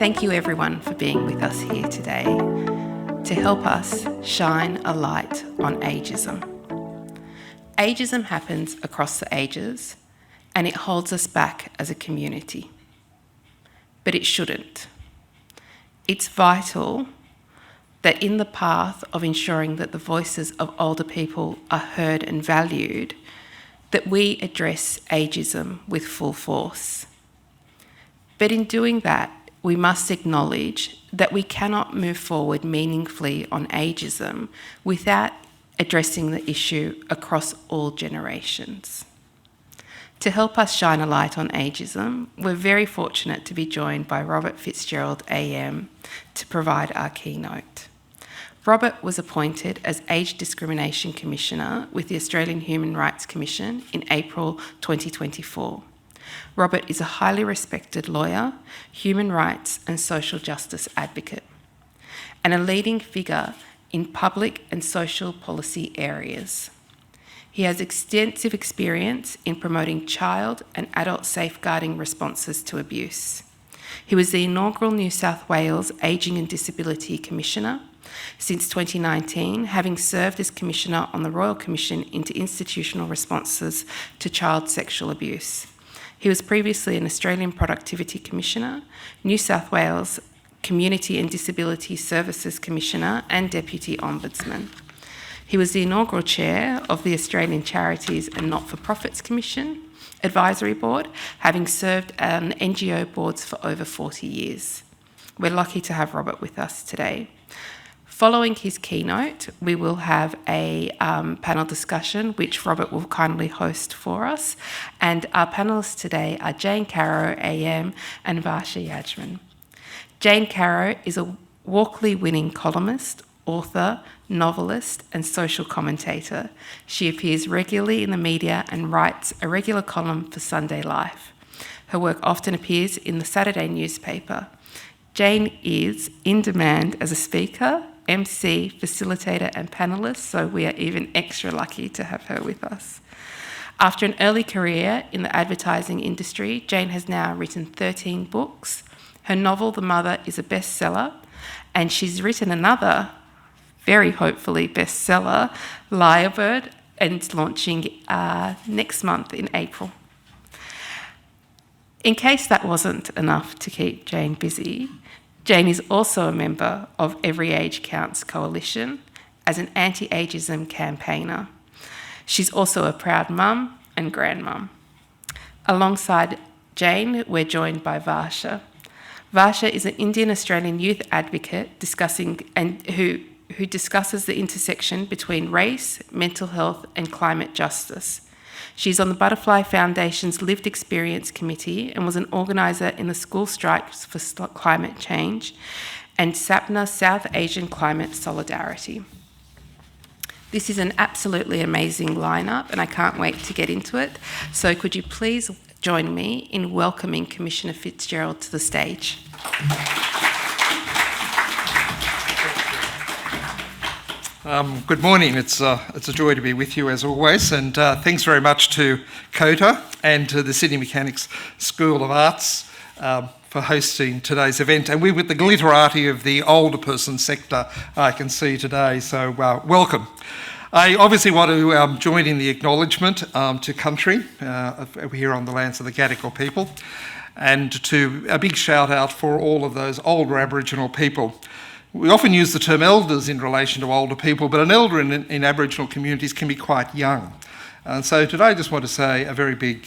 Thank you everyone for being with us here today to help us shine a light on ageism. Ageism happens across the ages and it holds us back as a community. But it shouldn't. It's vital that in the path of ensuring that the voices of older people are heard and valued, that we address ageism with full force. But in doing that, we must acknowledge that we cannot move forward meaningfully on ageism without addressing the issue across all generations. To help us shine a light on ageism, we're very fortunate to be joined by Robert Fitzgerald AM to provide our keynote. Robert was appointed as Age Discrimination Commissioner with the Australian Human Rights Commission in April 2024. Robert is a highly respected lawyer, human rights and social justice advocate, and a leading figure in public and social policy areas. He has extensive experience in promoting child and adult safeguarding responses to abuse. He was the inaugural New South Wales Ageing and Disability Commissioner since 2019, having served as Commissioner on the Royal Commission into Institutional Responses to Child Sexual Abuse. He was previously an Australian Productivity Commissioner, New South Wales Community and Disability Services Commissioner and Deputy Ombudsman. He was the inaugural chair of the Australian Charities and Not-for-Profits Commission Advisory Board, having served on NGO boards for over 40 years. We're lucky to have Robert with us today. Following his keynote, we will have a panel discussion, which Robert will kindly host for us. And our panellists today are Jane Caro, AM, and Varsha Yajman. Jane Caro is a Walkley-winning columnist, author, novelist, and social commentator. She appears regularly in the media and writes a regular column for Sunday Life. Her work often appears in the Saturday newspaper. Jane is in demand as a speaker, MC, facilitator, and panellist, so we are even extra lucky to have her with us. After an early career in the advertising industry, Jane has now written 13 books. Her novel, The Mother, is a bestseller, and she's written another, very hopefully bestseller, Lyrebird, and it's launching next month in April. In case that wasn't enough to keep Jane busy, Jane is also a member of Every Age Counts Coalition as an anti-ageism campaigner. She's also a proud mum and grandmum. Alongside Jane, we're joined by Varsha. Varsha is an Indian-Australian youth advocate who discusses the intersection between race, mental health and climate justice. She's on the Butterfly Foundation's Lived Experience Committee and was an organiser in the School Strikes for Climate Change and SAPNA South Asian Climate Solidarity. This is an absolutely amazing lineup and I can't wait to get into it. So could you please join me in welcoming Commissioner Fitzgerald to the stage? Good morning. It's a joy to be with you as always, and thanks very much to COTA and to the Sydney Mechanics School of Arts for hosting today's event. And we're with the glitterati of the older person sector I can see today, so welcome. I obviously want to join in the acknowledgement to country here on the lands of the Gadigal people, and to a big shout out for all of those older Aboriginal people. We often use the term elders in relation to older people, but an elder in Aboriginal communities can be quite young. And so today I just want to say a very big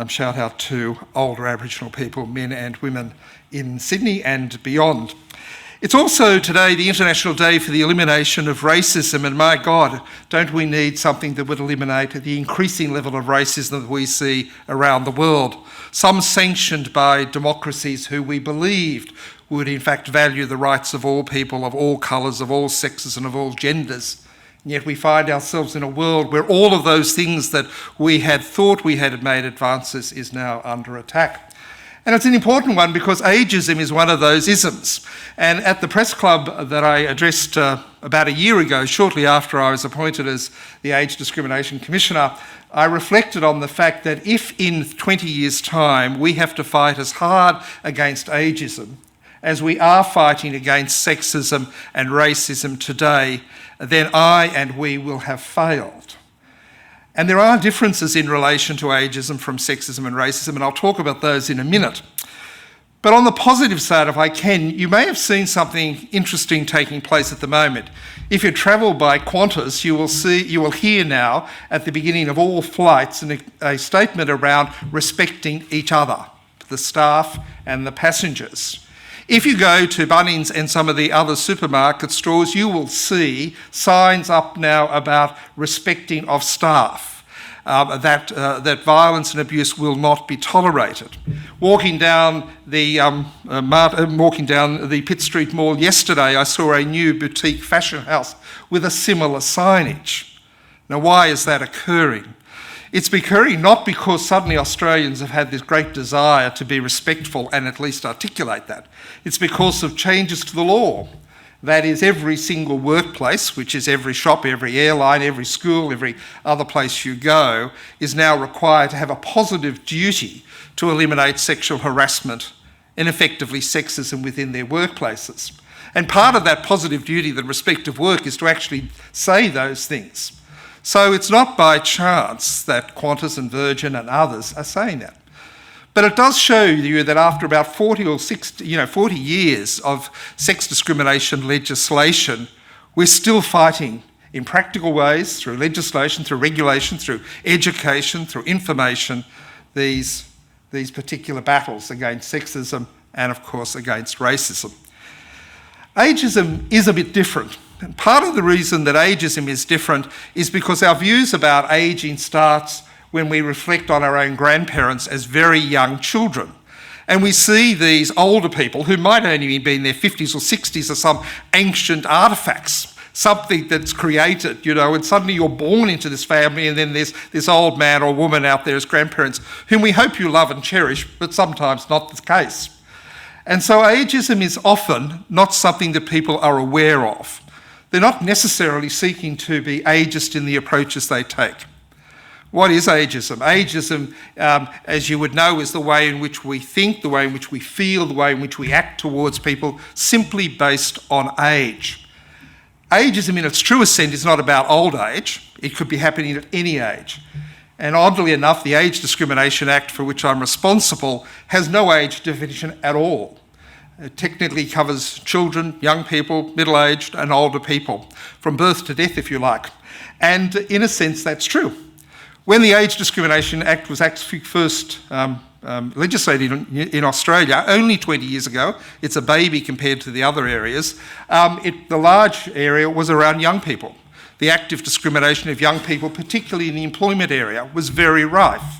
shout out to older Aboriginal people, men and women in Sydney and beyond. It's also today the International Day for the Elimination of Racism, and my God, don't we need something that would eliminate the increasing level of racism that we see around the world, some sanctioned by democracies who we believed would in fact value the rights of all people, of all colours, of all sexes and of all genders. And yet we find ourselves in a world where all of those things that we had thought we had made advances is now under attack. And it's an important one because ageism is one of those isms. And at the press club that I addressed about a year ago, shortly after I was appointed as the Age Discrimination Commissioner, I reflected on the fact that if in 20 years' time we have to fight as hard against ageism as we are fighting against sexism and racism today, then I and we will have failed. And there are differences in relation to ageism from sexism and racism, and I'll talk about those in a minute. But on the positive side, if I can, you may have seen something interesting taking place at the moment. If you travel by Qantas, you will hear now at the beginning of all flights a statement around respecting each other, the staff and the passengers. If you go to Bunnings and some of the other supermarket stores, you will see signs up now about respecting of staff. That violence and abuse will not be tolerated. Walking down the Pitt Street Mall yesterday, I saw a new boutique fashion house with a similar signage. Now, why is that occurring? It's occurring not because suddenly Australians have had this great desire to be respectful and at least articulate that. It's because of changes to the law. That is, every single workplace, which is every shop, every airline, every school, every other place you go, is now required to have a positive duty to eliminate sexual harassment and effectively sexism within their workplaces. And part of that positive duty, the respect of work, is to actually say those things. So it's not by chance that Qantas and Virgin and others are saying that. But it does show you that after about 40 years of sex discrimination legislation, we're still fighting in practical ways, through legislation, through regulation, through education, through information, these particular battles against sexism and, of course, against racism. Ageism is a bit different. And part of the reason that ageism is different is because our views about ageing starts when we reflect on our own grandparents as very young children. And we see these older people who might only be in their 50s or 60s as some ancient artefacts, something that's created, and suddenly you're born into this family and then there's this old man or woman out there as grandparents whom we hope you love and cherish, but sometimes not the case. And so ageism is often not something that people are aware of. They're not necessarily seeking to be ageist in the approaches they take. What is ageism? Ageism, as you would know, is the way in which we think, the way in which we feel, the way in which we act towards people, simply based on age. Ageism in its truest sense is not about old age. It could be happening at any age. And oddly enough, the Age Discrimination Act, for which I'm responsible, has no age definition at all. It technically covers children, young people, middle-aged and older people, from birth to death, if you like. And in a sense, that's true. When the Age Discrimination Act was actually first legislated in Australia, only 20 years ago, it's a baby compared to the other areas, the large area was around young people. The active discrimination of young people, particularly in the employment area, was very rife.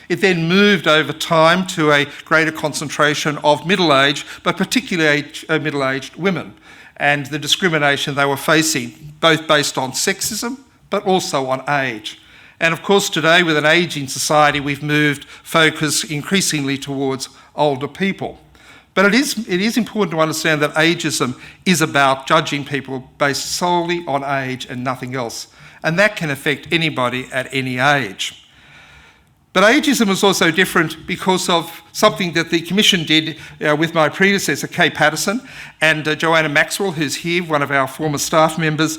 It then moved over time to a greater concentration of middle-aged, but particularly middle-aged women, and the discrimination they were facing, both based on sexism, but also on age. And of course, today, with an ageing society, we've moved focus increasingly towards older people. But it is important to understand that ageism is about judging people based solely on age and nothing else. And that can affect anybody at any age. But ageism is also different because of something that the Commission did with my predecessor, Kay Patterson, and Joanna Maxwell, who's here, one of our former staff members,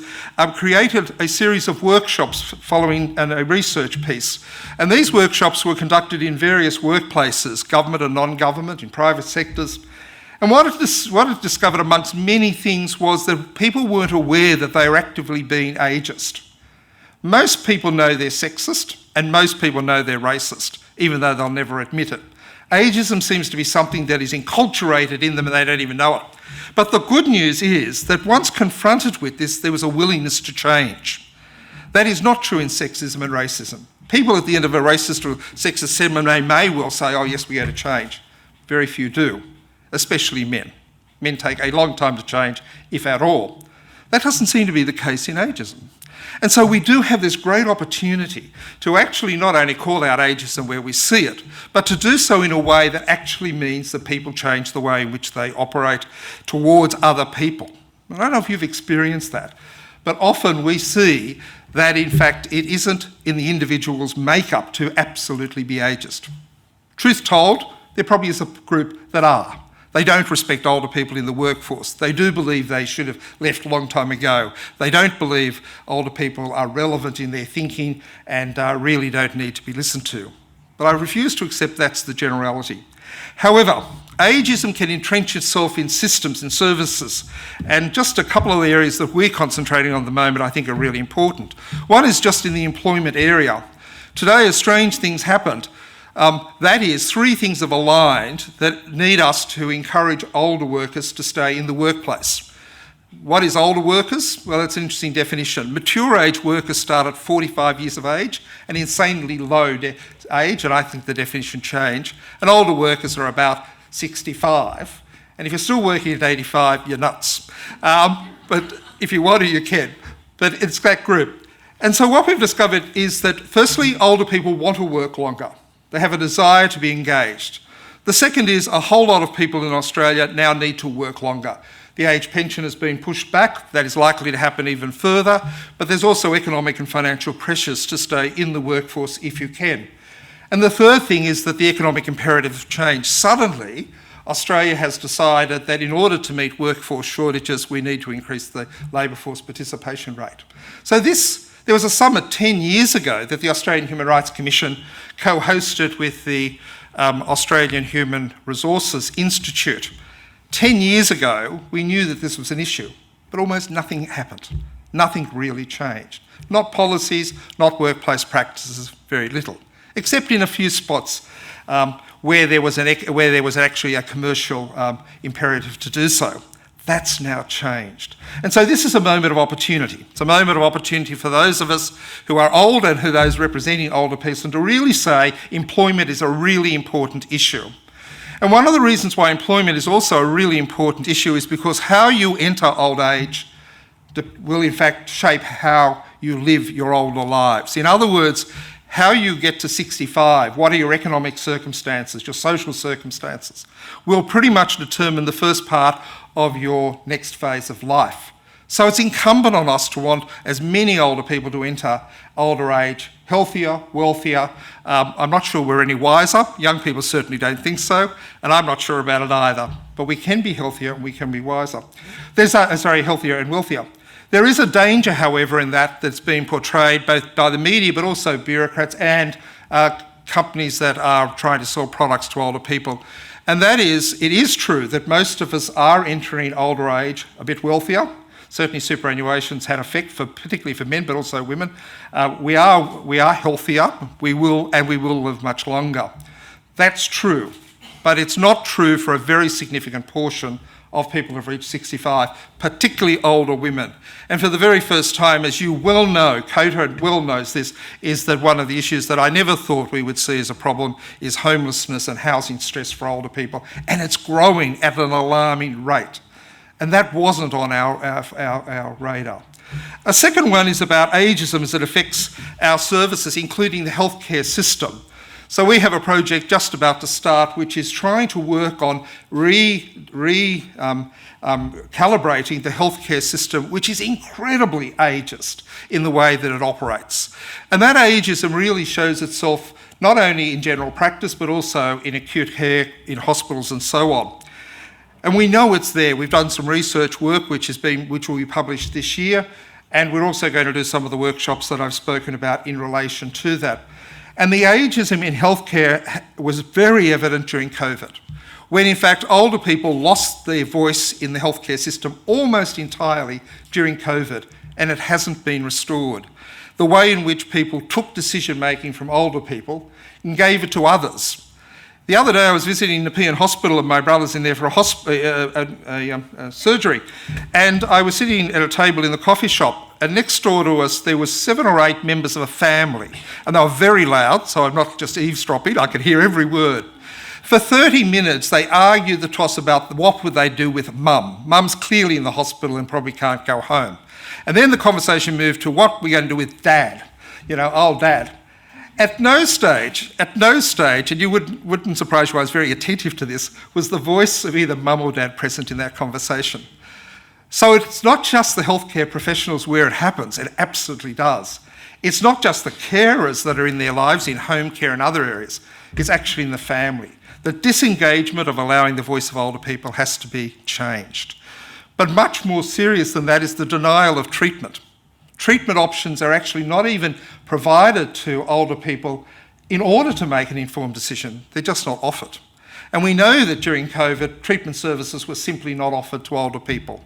created a series of workshops following a research piece. And these workshops were conducted in various workplaces, government and non-government, in private sectors. And what it discovered amongst many things was that people weren't aware that they were actively being ageist. Most people know they're sexist, and most people know they're racist, even though they'll never admit it. Ageism seems to be something that is enculturated in them and they don't even know it. But the good news is that once confronted with this, there was a willingness to change. That is not true in sexism and racism. People at the end of a racist or sexist seminar may well say, oh yes, we're going to change. Very few do, especially men. Men take a long time to change, if at all. That doesn't seem to be the case in ageism. And so we do have this great opportunity to actually not only call out ageism where we see it, but to do so in a way that actually means that people change the way in which they operate towards other people. I don't know if you've experienced that, but often we see that in fact it isn't in the individual's makeup to absolutely be ageist. Truth told, there probably is a group that are. They don't respect older people in the workforce. They do believe they should have left a long time ago. They don't believe older people are relevant in their thinking and really don't need to be listened to. But I refuse to accept that's the generality. However, ageism can entrench itself in systems and services, and just a couple of areas that we're concentrating on at the moment I think are really important. One is just in the employment area. Today, as strange things happened, that is, three things have aligned that need us to encourage older workers to stay in the workplace. What is older workers? Well, it's an interesting definition. Mature age workers start at 45 years of age, an insanely low age, and I think the definition changed. And older workers are about 65. And if you're still working at 85, you're nuts. But if you want to, you can. But it's that group. And so what we've discovered is that, firstly, older people want to work longer. They have a desire to be engaged. The second is a whole lot of people in Australia now need to work longer. The age pension has been pushed back. That is likely to happen even further. But there's also economic and financial pressures to stay in the workforce if you can. And the third thing is that the economic imperative has changed. Suddenly, Australia has decided that in order to meet workforce shortages, we need to increase the labour force participation rate. So there was a summit 10 years ago that the Australian Human Rights Commission co-hosted with the Australian Human Resources Institute. 10 years ago, we knew that this was an issue, but almost nothing happened. Nothing really changed. Not policies, not workplace practices, very little, except in a few spots where there was actually a commercial imperative to do so. That's now changed. And so this is a moment of opportunity. It's a moment of opportunity for those of us who are old and who those representing older people to really say employment is a really important issue. And one of the reasons why employment is also a really important issue is because how you enter old age will in fact shape how you live your older lives. In other words, how you get to 65, what are your economic circumstances, your social circumstances, will pretty much determine the first part of your next phase of life. So it's incumbent on us to want as many older people to enter older age healthier, wealthier. I'm not sure we're any wiser. Young people certainly don't think so, and I'm not sure about it either. But we can be healthier and we can be wiser. Healthier and wealthier. There is a danger, however, in that's being portrayed both by the media but also bureaucrats and companies that are trying to sell products to older people. And that is, it is true that most of us are entering older age a bit wealthier. Certainly superannuation's had effect, particularly for men, but also women. We are healthier, we will live much longer. That's true, but it's not true for a very significant portion of people who've reached 65, particularly older women. And for the very first time, as you well know, Kota well knows this, is that one of the issues that I never thought we would see as a problem is homelessness and housing stress for older people, and it's growing at an alarming rate. And that wasn't on our radar. A second one is about ageism as it affects our services, including the healthcare system. So we have a project just about to start which is trying to work on calibrating the healthcare system, which is incredibly ageist in the way that it operates. And that ageism really shows itself not only in general practice but also in acute care, in hospitals and so on. And we know it's there. We've done some research work which will be published this year, and we're also going to do some of the workshops that I've spoken about in relation to that. And the ageism in healthcare was very evident during COVID, when in fact older people lost their voice in the healthcare system almost entirely during COVID, and it hasn't been restored. The way in which people took decision making from older people and gave it to others. The other day I was visiting Nepean Hospital and my brother's in there for a surgery, and I was sitting at a table in the coffee shop, and next door to us there were 7 or 8 members of a family, and they were very loud, so I'm not just eavesdropping, I could hear every word. For 30 minutes they argued the toss about what would they do with Mum. Mum's clearly in the hospital and probably can't go home. And then the conversation moved to what we're going to do with Dad, old Dad. At no stage, and you wouldn't surprise you, I was very attentive to this, was the voice of either Mum or Dad present in that conversation. So it's not just the healthcare professionals where it happens, it absolutely does. It's not just the carers that are in their lives, in home care and other areas, it's actually in the family. The disengagement of allowing the voice of older people has to be changed. But much more serious than that is the denial of treatment. Treatment options are actually not even provided to older people in order to make an informed decision. They're just not offered. And we know that during COVID, treatment services were simply not offered to older people.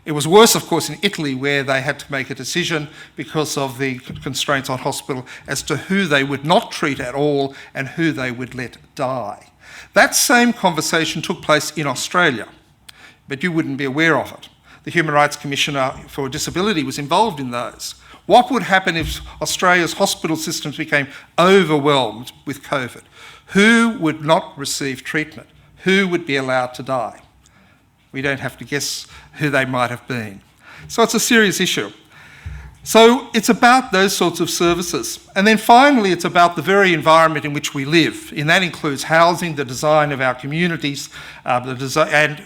It was worse, of course, in Italy, where they had to make a decision because of the constraints on hospital as to who they would not treat at all and who they would let die. That same conversation took place in Australia, but you wouldn't be aware of it. The Human Rights Commissioner for Disability was involved in those. What would happen if Australia's hospital systems became overwhelmed with COVID? Who would not receive treatment? Who would be allowed to die? We don't have to guess who they might have been. So it's a serious issue. So it's about those sorts of services. And then finally, it's about the very environment in which we live. And that includes housing, the design of our communities, and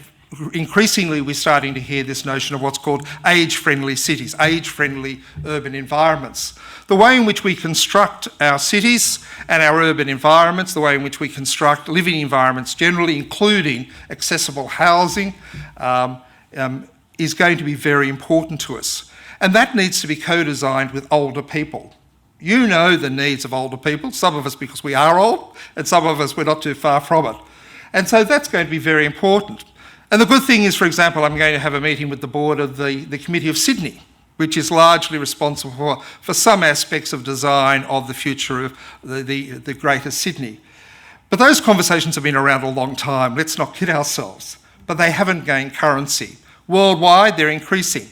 increasingly we're starting to hear this notion of what's called age-friendly cities, age-friendly urban environments. The way in which we construct our cities and our urban environments, the way in which we construct living environments generally, including accessible housing, is going to be very important to us. And that needs to be co-designed with older people. You know the needs of older people, some of us because we are old, and some of us we're not too far from it. And so that's going to be very important. And the good thing is, for example, I'm going to have a meeting with the board of the Committee of Sydney, which is largely responsible for some aspects of design of the future of the Greater Sydney. But those conversations have been around a long time, let's not kid ourselves. But they haven't gained currency. Worldwide, they're increasing.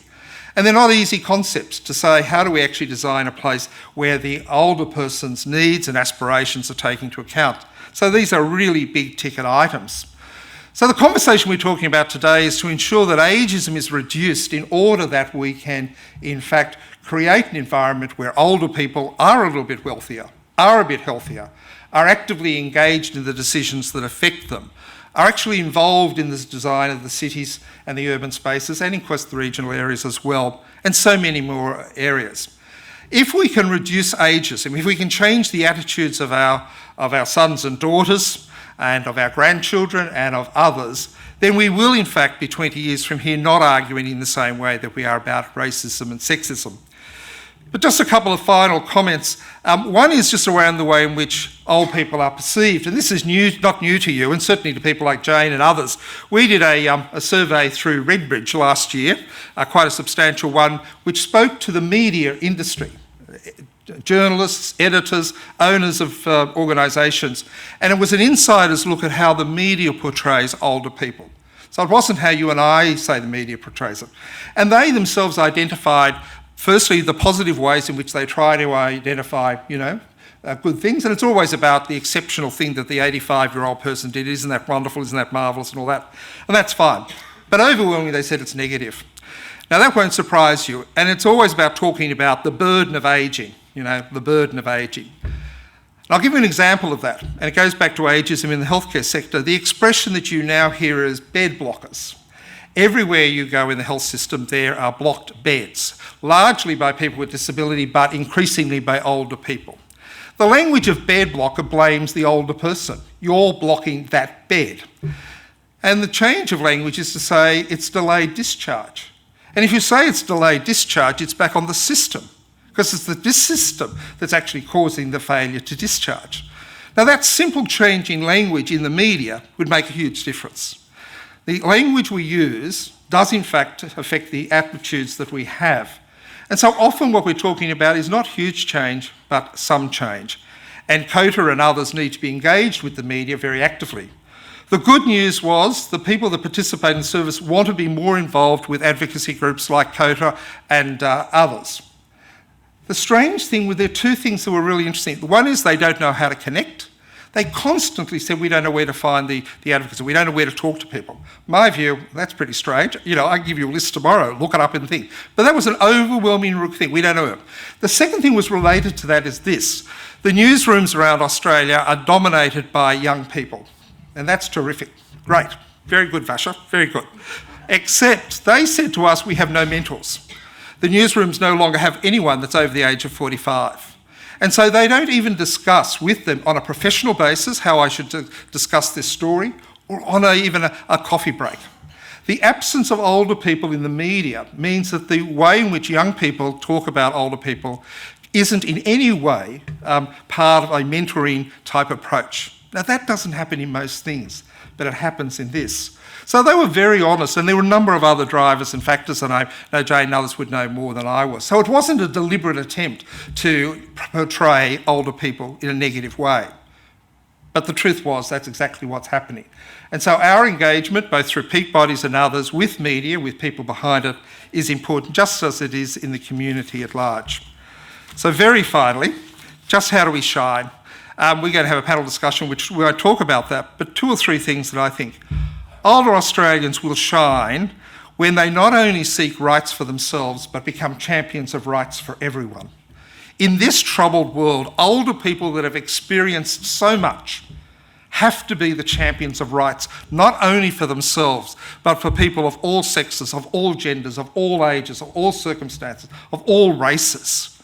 And they're not easy concepts to say, how do we actually design a place where the older person's needs and aspirations are taken into account? So these are really big ticket items. So the conversation we're talking about today is to ensure that ageism is reduced in order that we can, in fact, create an environment where older people are a little bit wealthier, are a bit healthier, are actively engaged in the decisions that affect them, are actually involved in the design of the cities and the urban spaces, and of course the regional areas as well, and so many more areas. If we can reduce ageism, if we can change the attitudes of our sons and daughters, and of our grandchildren and of others, then we will in fact be 20 years from here not arguing in the same way that we are about racism and sexism. But just a couple of final comments. One is just around the way in which old people are perceived, and this is not new to you, and certainly to people like Jane and others. We did a survey through Redbridge last year, quite a substantial one, which spoke to the media industry, journalists, editors, owners of organisations, and it was an insider's look at how the media portrays older people. So it wasn't how you and I say the media portrays it. And they themselves identified, firstly, the positive ways in which they try to identify, good things, and it's always about the exceptional thing that the 85-year-old person did. Isn't that wonderful? Isn't that marvellous? And all that. And that's fine. But overwhelmingly, they said it's negative. Now, that won't surprise you, and it's always about talking about the burden of ageing. The burden of ageing. And I'll give you an example of that, and it goes back to ageism in the healthcare sector. The expression that you now hear is bed blockers. Everywhere you go in the health system, there are blocked beds, largely by people with disability, but increasingly by older people. The language of bed blocker blames the older person. You're blocking that bed. And the change of language is to say it's delayed discharge. And if you say it's delayed discharge, it's back on the system, because it's this system that's actually causing the failure to discharge. Now, that simple change in language in the media would make a huge difference. The language we use does in fact affect the attitudes that we have. And so often what we're talking about is not huge change, but some change. And COTA and others need to be engaged with the media very actively. The good news was the people that participate in service want to be more involved with advocacy groups like COTA and others. The strange thing, there are two things that were really interesting. One is they don't know how to connect. They constantly said, we don't know where to find the advocacy. We don't know where to talk to people. My view, that's pretty strange. I can give you a list tomorrow, look it up and think. But that was an overwhelming thing. We don't know. The second thing was related to that is this. The newsrooms around Australia are dominated by young people. And that's terrific. Great. Very good, Vasha. Very good. Except they said to us, we have no mentors. The newsrooms no longer have anyone that's over the age of 45. And so they don't even discuss with them on a professional basis how I should discuss this story, or on even a coffee break. The absence of older people in the media means that the way in which young people talk about older people isn't in any way part of a mentoring type approach. Now that doesn't happen in most things, but it happens in this. So they were very honest, and there were a number of other drivers and factors, and I know Jane and others would know more than I was. So it wasn't a deliberate attempt to portray older people in a negative way. But the truth was that's exactly what's happening. And so our engagement, both through peak bodies and others, with media, with people behind it, is important, just as it is in the community at large. So very finally, just how do we shine? We're going to have a panel discussion where I talk about that, but 2 or 3 things that I think. Older Australians will shine when they not only seek rights for themselves, but become champions of rights for everyone. In this troubled world, older people that have experienced so much have to be the champions of rights, not only for themselves, but for people of all sexes, of all genders, of all ages, of all circumstances, of all races.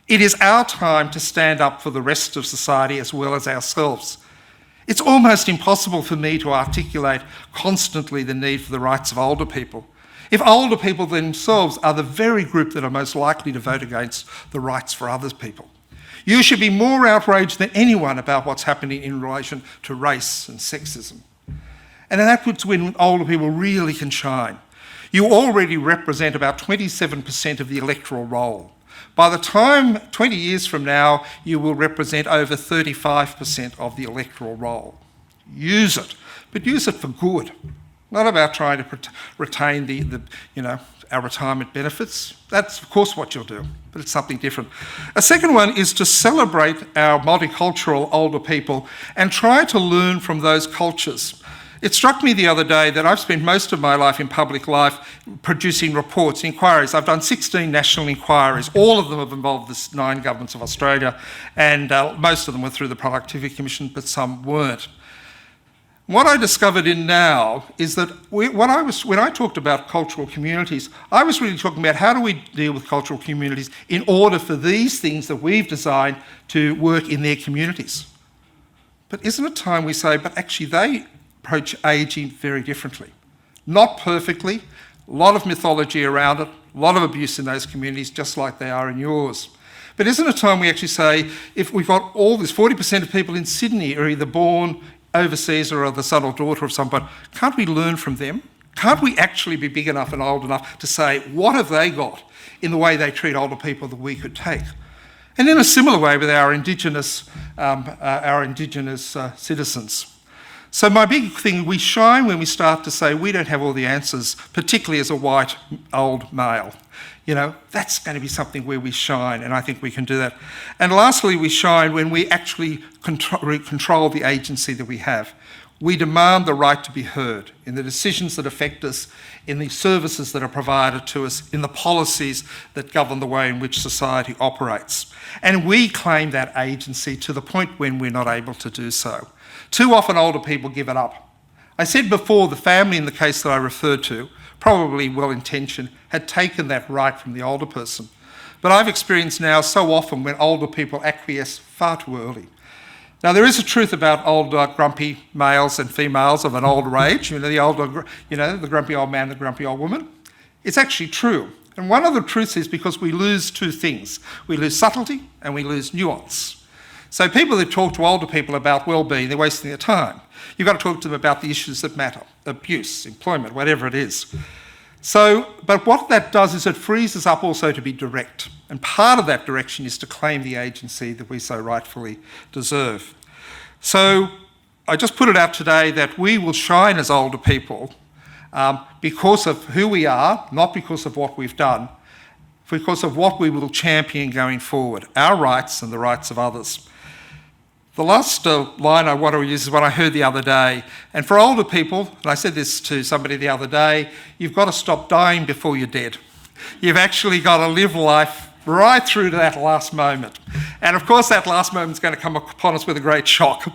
It is our time to stand up for the rest of society as well as ourselves. It's almost impossible for me to articulate constantly the need for the rights of older people if older people themselves are the very group that are most likely to vote against the rights for other people. You should be more outraged than anyone about what's happening in relation to race and sexism. And that's when older people really can shine. You already represent about 27% of the electoral roll. By the time, 20 years from now, you will represent over 35% of the electoral roll. Use it, but use it for good. Not about trying to retain our retirement benefits. That's, of course, what you'll do, but it's something different. A second one is to celebrate our multicultural older people and try to learn from those cultures. It struck me the other day that I've spent most of my life in public life producing reports, inquiries. I've done 16 national inquiries. All of them have involved the 9 governments of Australia, and most of them were through the Productivity Commission, but some weren't. What I discovered in now is that when I talked about cultural communities, I was really talking about how do we deal with cultural communities in order for these things that we've designed to work in their communities. But isn't it time we say, but actually they approach ageing very differently? Not perfectly, a lot of mythology around it, a lot of abuse in those communities, just like they are in yours. But isn't it time we actually say, if we've got all this, 40% of people in Sydney are either born overseas or are the son or daughter of somebody, can't we learn from them? Can't we actually be big enough and old enough to say, what have they got in the way they treat older people that we could take? And in a similar way with our Indigenous citizens. So my big thing, we shine when we start to say we don't have all the answers, particularly as a white old male. You know, that's going to be something where we shine, and I think we can do that. And lastly, we shine when we actually control the agency that we have. We demand the right to be heard in the decisions that affect us, in the services that are provided to us, in the policies that govern the way in which society operates. And we claim that agency to the point when we're not able to do so. Too often older people give it up. I said before, the family in the case that I referred to, probably well-intentioned, had taken that right from the older person. But I've experienced now so often when older people acquiesce far too early. Now, there is a truth about older, grumpy males and females of an older age, the grumpy old man, the grumpy old woman. It's actually true. And one of the truths is because we lose 2 things. We lose subtlety and we lose nuance. So people that talk to older people about well-being, they're wasting their time. You've got to talk to them about the issues that matter, abuse, employment, whatever it is. So, but what that does is it frees us up also to be direct. And part of that direction is to claim the agency that we so rightfully deserve. So I just put it out today that we will shine as older people because of who we are, not because of what we've done, because of what we will champion going forward, our rights and the rights of others. The last line I want to use is what I heard the other day. And for older people, and I said this to somebody the other day, you've got to stop dying before you're dead. You've actually got to live life right through to that last moment. And of course that last moment is going to come upon us with a great shock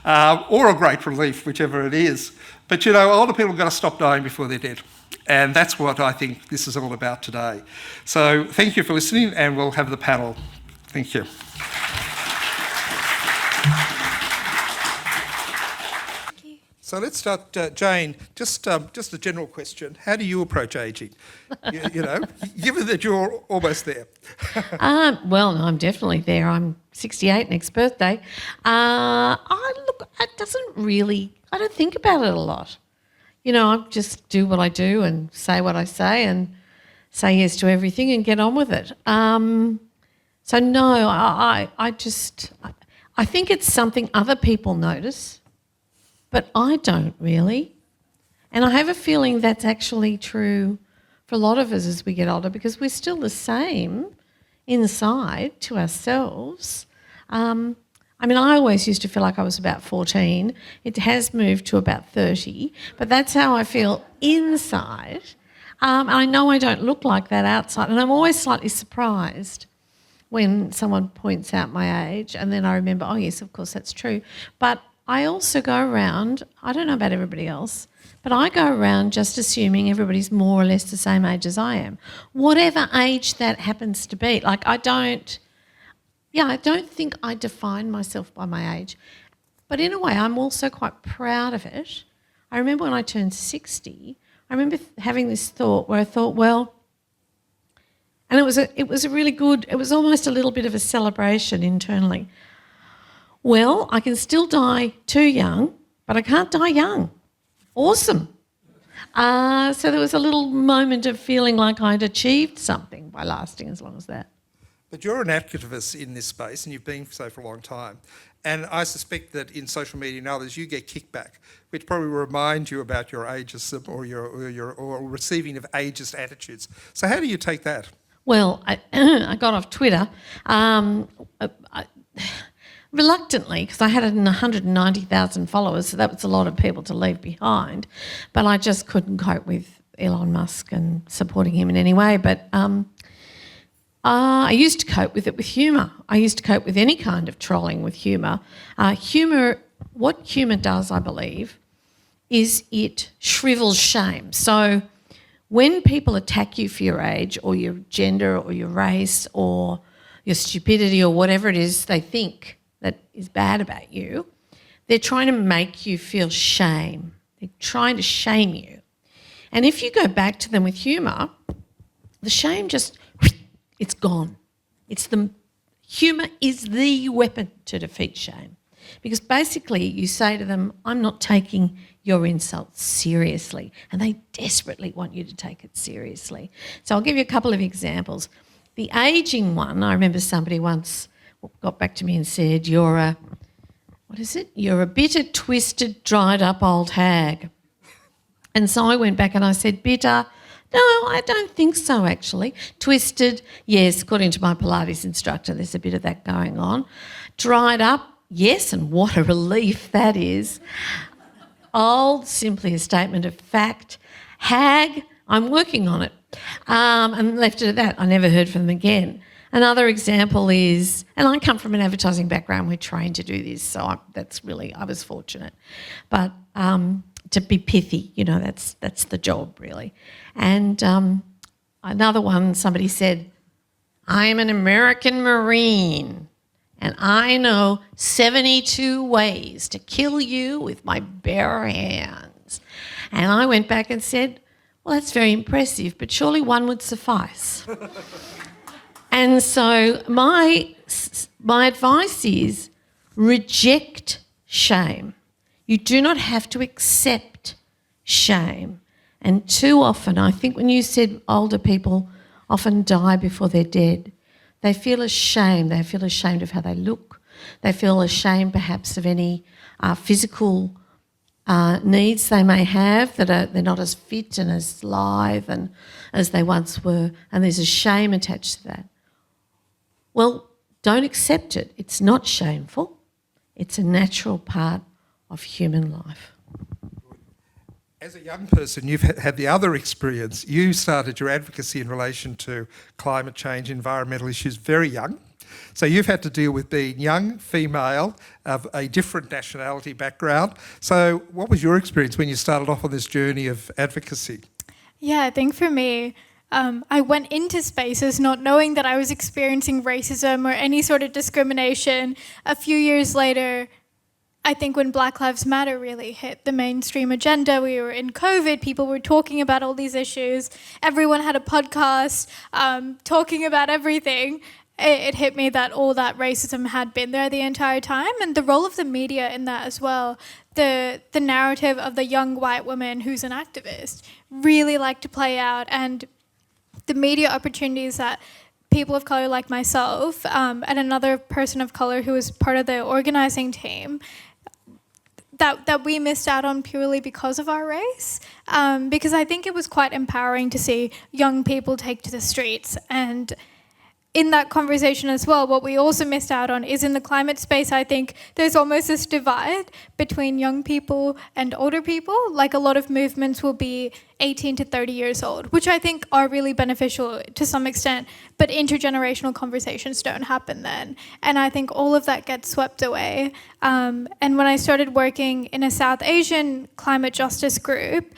or a great relief, whichever it is. But you know, older people have got to stop dying before they're dead. And that's what I think this is all about today. So thank you for listening, and we'll have the panel. Thank you. So let's start, Jane. Just a general question: how do you approach ageing? you know, given that you're almost there. Well, no, I'm definitely there. I'm 68 next birthday. It doesn't really. I don't think about it a lot. You know, I just do what I do and say what I say and say yes to everything and get on with it. So no, I think it's something other people notice, but I don't really. And I have a feeling that's actually true for a lot of us as we get older, because we're still the same inside to ourselves. I mean, I always used to feel like I was about 14. It has moved to about 30, but that's how I feel inside. I know I don't look like that outside, and I'm always slightly surprised when someone points out my age, and then I remember, oh yes, of course, that's true. But I also go around, I don't know about everybody else, but I go around just assuming everybody's more or less the same age as I am, whatever age that happens to be. Like I don't think I define myself by my age. But in a way, I'm also quite proud of it. I remember when I turned 60, I remember having this thought where I thought, well, and it was a really good, it was almost a little bit of a celebration internally. Well, I can still die too young, but I can't die young. Awesome. So there was a little moment of feeling like I'd achieved something by lasting as long as that. But you're an activist in this space, and you've been so for a long time. And I suspect that in social media and others, you get kickback, which probably remind you about your ageism or receiving of ageist attitudes. So how do you take that? Well, I got off Twitter reluctantly, because I had 190,000 followers, so that was a lot of people to leave behind. But I just couldn't cope with Elon Musk and supporting him in any way. But I used to cope with it with humour. I used to cope with any kind of trolling with humour. What humour does, I believe, is it shrivels shame. So when people attack you for your age or your gender or your race or your stupidity or whatever it is they think that is bad about you, they're trying to make you feel shame. They're trying to shame you. And if you go back to them with humour, the shame just, it's gone. Humour is the weapon to defeat shame. Because basically you say to them, I'm not taking your insults seriously, and they desperately want you to take it seriously. So I'll give you a couple of examples. The ageing one, I remember somebody once got back to me and said, you're a bitter, twisted, dried up old hag. And so I went back and I said, bitter? No, I don't think so actually. Twisted, yes, according to my Pilates instructor, there's a bit of that going on. Dried up, yes, and what a relief that is. Old, simply a statement of fact. Hag, I'm working on it. And left it at that. I never heard from them again. Another example is, and I come from an advertising background, we're trained to do this, so I was fortunate. But to be pithy, that's the job really. And another one, somebody said, I'm an American Marine and I know 72 ways to kill you with my bare hands. And I went back and said, well, that's very impressive, but surely one would suffice. And so my advice is reject shame. You do not have to accept shame. And too often, I think when you said older people often die before they're dead, they feel ashamed. They feel ashamed of how they look. They feel ashamed perhaps of any physical needs they may have, that they're not as fit and as lithe and as they once were, and there's a shame attached to that. Well, don't accept it. It's not shameful. It's a natural part of human life. As a young person, you've had the other experience. You started your advocacy in relation to climate change, environmental issues very young. So you've had to deal with being young, female, of a different nationality background. So what was your experience when you started off on this journey of advocacy? Yeah, I think for me, I went into spaces not knowing that I was experiencing racism or any sort of discrimination. A few years later, I think when Black Lives Matter really hit the mainstream agenda, we were in COVID, people were talking about all these issues, everyone had a podcast talking about everything. It hit me that all that racism had been there the entire time, and the role of the media in that as well. The narrative of the young white woman who's an activist really like to play out, and the media opportunities that people of colour like myself and another person of colour who was part of the organising team, that we missed out on purely because of our race. Because I think it was quite empowering to see young people take to the streets. And in that conversation as well, what we also missed out on is in the climate space, I think there's almost this divide between young people and older people. Like a lot of movements will be 18 to 30 years old, which I think are really beneficial to some extent, but intergenerational conversations don't happen then. And I think all of that gets swept away. And when I started working in a South Asian climate justice group,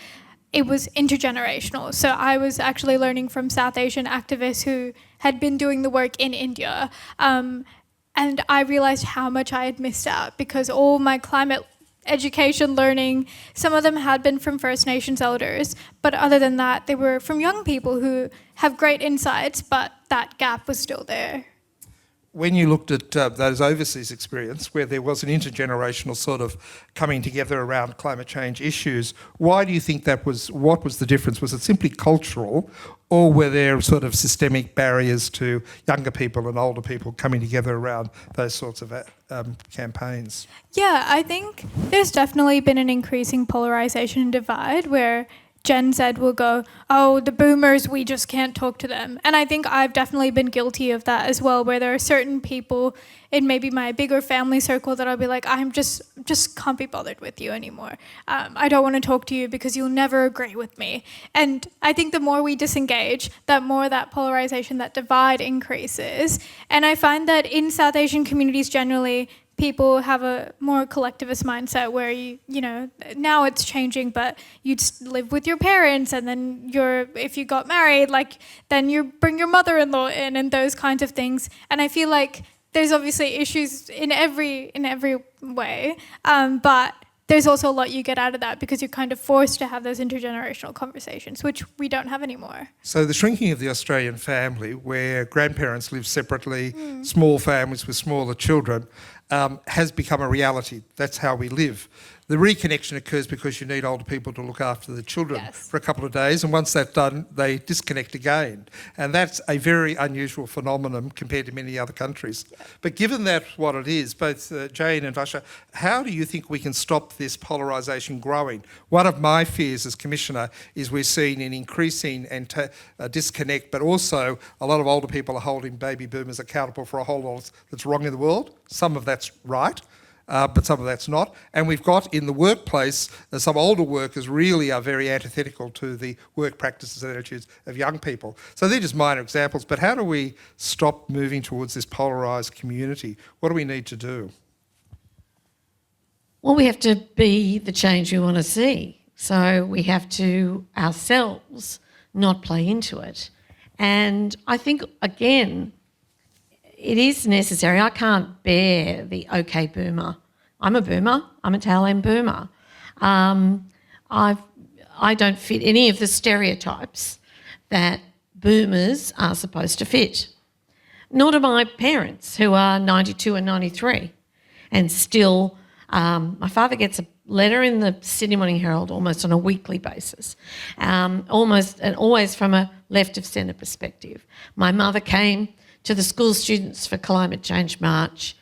it was intergenerational. So I was actually learning from South Asian activists who had been doing the work in India. And I realized how much I had missed out because all my climate education learning, some of them had been from First Nations elders, but other than that, they were from young people who have great insights, but that gap was still there. When you looked at those overseas experience where there was an intergenerational sort of coming together around climate change issues, why do you think that was, what was the difference? Was it simply cultural, or were there sort of systemic barriers to younger people and older people coming together around those sorts of campaigns? Yeah, I think there's definitely been an increasing polarisation and divide where Gen Z will go, oh, the boomers, we just can't talk to them. And I think I've definitely been guilty of that as well, where there are certain people in maybe my bigger family circle that I'll be like, I'm just can't be bothered with you anymore. I don't want to talk to you because you'll never agree with me. And I think the more we disengage, that more that polarization, that divide increases. And I find that in South Asian communities generally, people have a more collectivist mindset where you know, now it's changing, but you'd live with your parents, and then if you got married, like then you bring your mother-in-law in and those kinds of things. And I feel like there's obviously issues in every way, but there's also a lot you get out of that because you're kind of forced to have those intergenerational conversations, which we don't have anymore. So the shrinking of the Australian family, where grandparents live separately, small families with smaller children, has become a reality. That's how we live. The reconnection occurs because you need older people to look after the children for a couple of days, and once that's done, they disconnect again. And that's a very unusual phenomenon compared to many other countries. But given that's what it is, both Jane and Vasha, how do you think we can stop this polarisation growing? One of my fears as Commissioner is we're seeing an increasing disconnect, but also a lot of older people are holding baby boomers accountable for a whole lot that's wrong in the world. Some of that's right. But some of that's not. And we've got in the workplace, some older workers really are very antithetical to the work practices and attitudes of young people. So they're just minor examples, but how do we stop moving towards this polarised community? What do we need to do? Well, we have to be the change we want to see. So we have to ourselves not play into it. And I think, again, it is necessary. I can't bear the okay boomer. I'm a boomer. I'm a tail end boomer. I don't fit any of the stereotypes that boomers are supposed to fit. Nor do my parents, who are 92 and 93. And still, my father gets a letter in the Sydney Morning Herald almost on a weekly basis, almost and always from a left of centre perspective. My mother came to the school students for Climate Change March,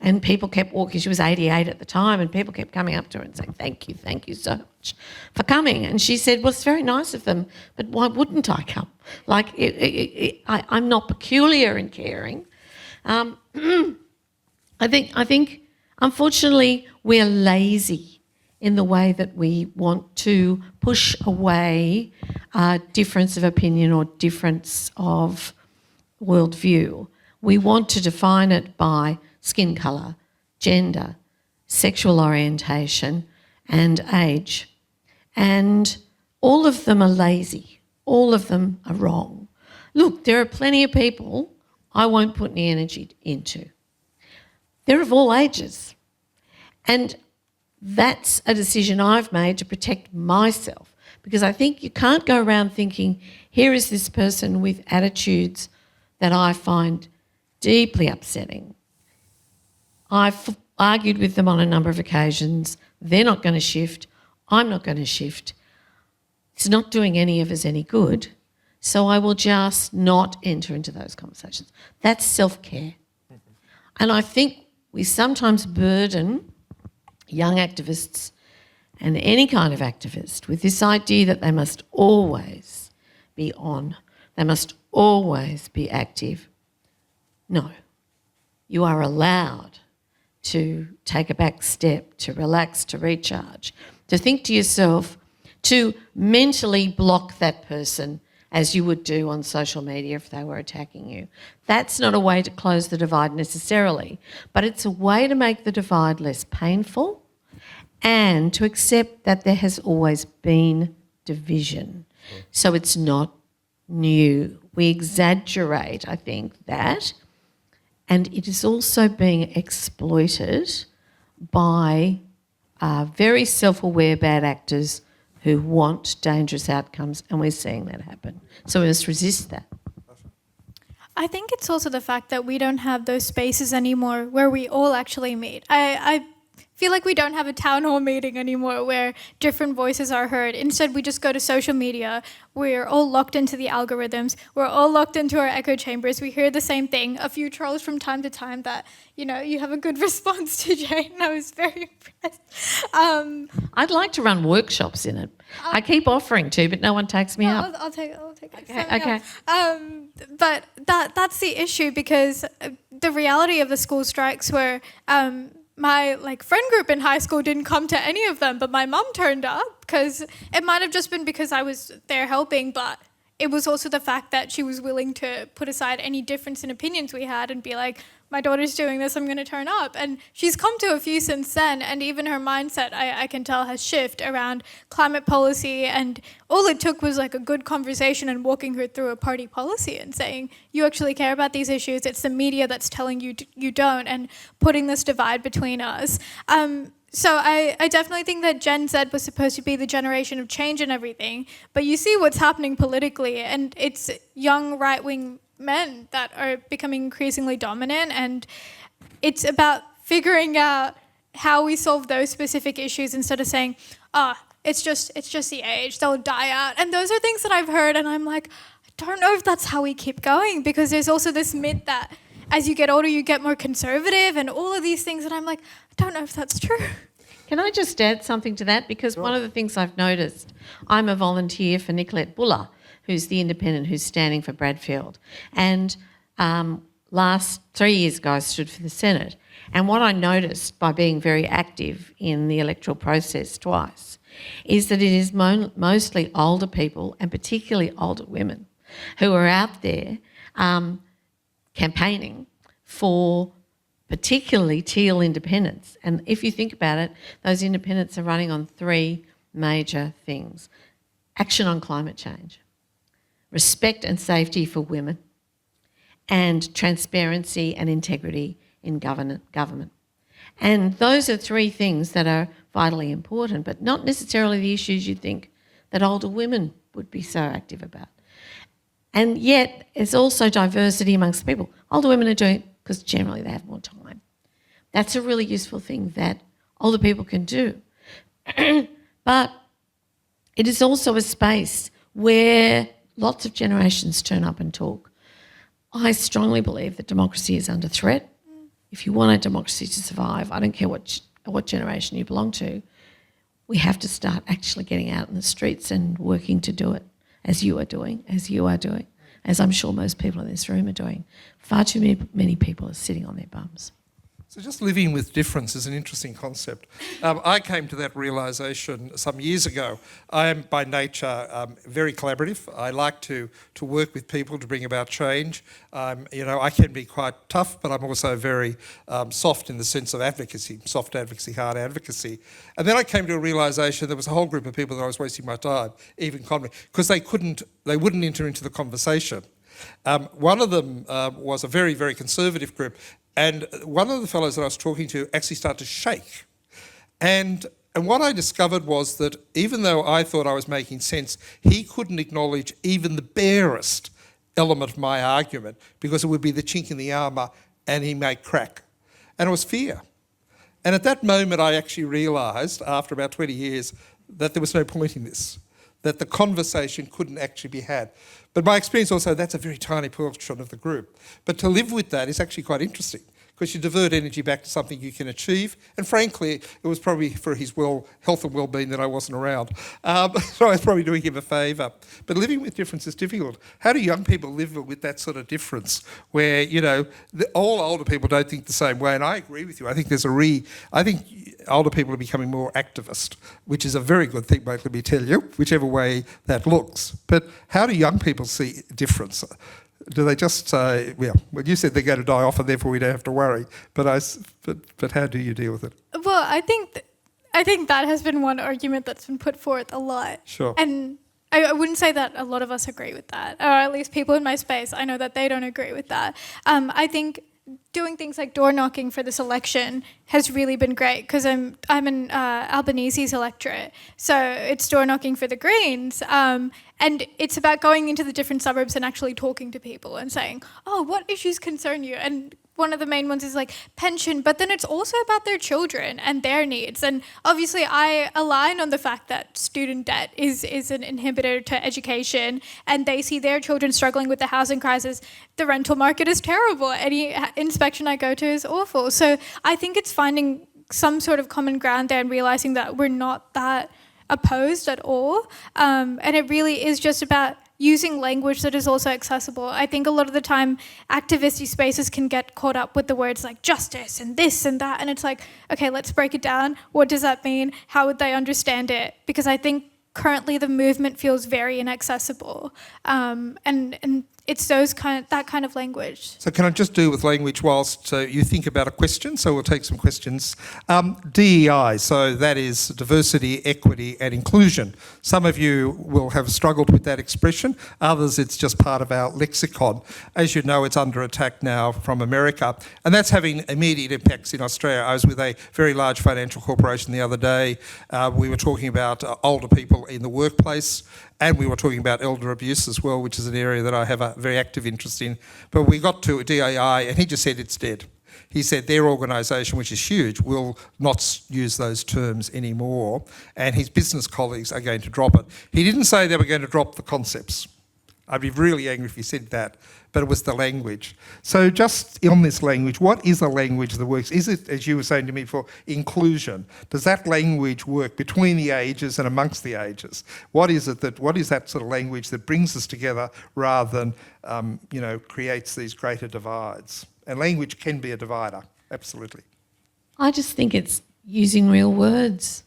and people kept walking. She was 88 at the time, and people kept coming up to her and saying, thank you so much for coming. And she said, well, it's very nice of them, but why wouldn't I come? Like, I'm not peculiar in caring. I think, unfortunately, we're lazy in the way that we want to push away difference of opinion or difference of worldview. We want to define it by skin colour, gender, sexual orientation and age. And all of them are lazy. All of them are wrong. Look, there are plenty of people I won't put any energy into. They're of all ages. And that's a decision I've made to protect myself, because I think you can't go around thinking, here is this person with attitudes that I find deeply upsetting. I've argued with them on a number of occasions. They're not going to shift. I'm not going to shift. It's not doing any of us any good. So I will just not enter into those conversations. That's self-care. And I think we sometimes burden young activists and any kind of activist with this idea that they must always be on, they must always be active. No, you are allowed to take a back step, to relax, to recharge, to think to yourself, to mentally block that person as you would do on social media if they were attacking you. That's not a way to close the divide necessarily, but it's a way to make the divide less painful and to accept that there has always been division. So it's not new. We exaggerate, I think, that, and it is also being exploited by very self-aware bad actors who want dangerous outcomes, and we're seeing that happen. So we must resist that. I think it's also the fact that we don't have those spaces anymore where we all actually meet. I feel like we don't have a town hall meeting anymore where different voices are heard. Instead, we just go to social media. We're all locked into the algorithms. We're all locked into our echo chambers. We hear the same thing. A few trolls from time to time that, you have a good response to, Jane. I was very impressed. I'd like to run workshops in it. I keep offering to, but no one takes me up. I'll take it. Okay. But that's the issue, because the reality of the school strikes were my friend group in high school didn't come to any of them, but my mum turned up, because it might have just been because I was there helping, but it was also the fact that she was willing to put aside any difference in opinions we had and be like, my daughter's doing this, I'm going to turn up. And she's come to a few since then, and even her mindset, I can tell, has shifted around climate policy, and all it took was a good conversation and walking her through a party policy and saying, you actually care about these issues, it's the media that's telling you you don't, and putting this divide between us. So I definitely think that Gen Z was supposed to be the generation of change and everything, but you see what's happening politically, and it's young right-wing men that are becoming increasingly dominant, and it's about figuring out how we solve those specific issues instead of saying, it's just the age, they'll die out. And those are things that I've heard, and I'm like, I don't know if that's how we keep going, because there's also this myth that as you get older, you get more conservative and all of these things, and I'm like, I don't know if that's true. Can I just add something to that? Because one of the things I've noticed, I'm a volunteer for Nicolette Buller, who's the independent who's standing for Bradfield. And last 3 years ago, I stood for the Senate. And what I noticed by being very active in the electoral process twice is that it is mostly older people, and particularly older women, who are out there campaigning for particularly teal independents. And if you think about it, those independents are running on 3 major things: action on climate change, respect and safety for women, and transparency and integrity in government. And those are 3 things that are vitally important, but not necessarily the issues you think that older women would be so active about. And yet there's also diversity amongst people. Older women are doing it because generally they have more time. That's a really useful thing that older people can do. But it is also a space where lots of generations turn up and talk. I strongly believe that democracy is under threat. If you want a democracy to survive, I don't care what generation you belong to, we have to start actually getting out in the streets and working to do it, as you are doing, as I'm sure most people in this room are doing. Far too many people are sitting on their bums. So just living with difference is an interesting concept. I came to that realisation some years ago. I am by nature very collaborative. I like to work with people to bring about change. I can be quite tough, but I'm also very soft in the sense of advocacy, soft advocacy, hard advocacy. And then I came to a realisation there was a whole group of people that I was wasting my time, even because they wouldn't enter into the conversation. One of them was a very, very conservative group, and one of the fellows that I was talking to actually started to shake And what I discovered was that even though I thought I was making sense, he couldn't acknowledge even the barest element of my argument because it would be the chink in the armour and he may crack. And it was fear. And at that moment I actually realised, after about 20 years, that there was no point in this, that the conversation couldn't actually be had. But my experience also, that's a very tiny portion of the group. But to live with that is actually quite interesting, because you divert energy back to something you can achieve. And frankly, it was probably for his health and well-being that I wasn't around. So I was probably doing him a favour. But living with difference is difficult. How do young people live with that sort of difference where, all older people don't think the same way? And I agree with you. I think I think older people are becoming more activist, which is a very good thing, mate, let me tell you, whichever way that looks. But how do young people see difference? Do they just say, well, you said they're going to die off and therefore we don't have to worry, but how do you deal with it? Well, I think that has been one argument that's been put forth a lot. Sure. And I wouldn't say that a lot of us agree with that, or at least people in my space, I know that they don't agree with that. I think doing things like door knocking for this election has really been great, because I'm an Albanese's electorate, so it's door knocking for the Greens, and it's about going into the different suburbs and actually talking to people and saying, oh, what issues concern you? And one of the main ones is like pension, but then it's also about their children and their needs. And obviously I align on the fact that student debt is an inhibitor to education, and they see their children struggling with the housing crisis. The rental market is terrible. Any inspection I go to is awful. So I think it's finding some sort of common ground there and realizing that we're not that opposed at all. And it really is just about using language that is also accessible. I think a lot of the time activist spaces can get caught up with the words like justice and this and that, and it's like, okay, let's break it down. What does that mean? How would they understand it? Because I think currently the movement feels very inaccessible, and it's that kind of language. So can I just do with language whilst you think about a question? So we'll take some questions. DEI, so that is diversity, equity and inclusion. Some of you will have struggled with that expression. Others, it's just part of our lexicon. As you know, it's under attack now from America, and that's having immediate impacts in Australia. I was with a very large financial corporation the other day. We were talking about older people in the workplace, and we were talking about elder abuse as well, which is an area that I have a very active interest in. But we got to DAI and he just said it's dead. He said their organisation, which is huge, will not use those terms anymore, and his business colleagues are going to drop it. He didn't say they were going to drop the concepts. I'd be really angry if he said that, but it was the language. So just on this language, what is a language that works? Is it, as you were saying to me, for inclusion? Does that language work between the ages and amongst the ages? What is that sort of language that brings us together rather than, creates these greater divides? And language can be a divider, absolutely. I just think it's using real words.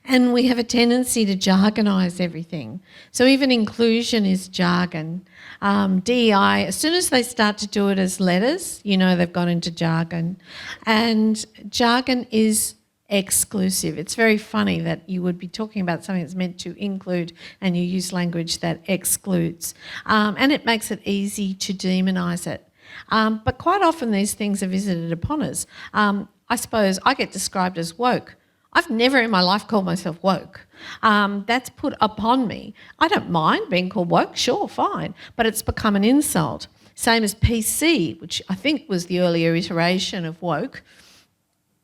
And we have a tendency to jargonise everything. So even inclusion is jargon. DEI, as soon as they start to do it as letters, they've gone into jargon. And jargon is exclusive. It's very funny that you would be talking about something that's meant to include and you use language that excludes. And it makes it easy to demonise it. But quite often these things are visited upon us. I suppose I get described as woke. I've never in my life called myself woke. That's put upon me. I don't mind being called woke, sure, fine, but it's become an insult. Same as PC, which I think was the earlier iteration of woke,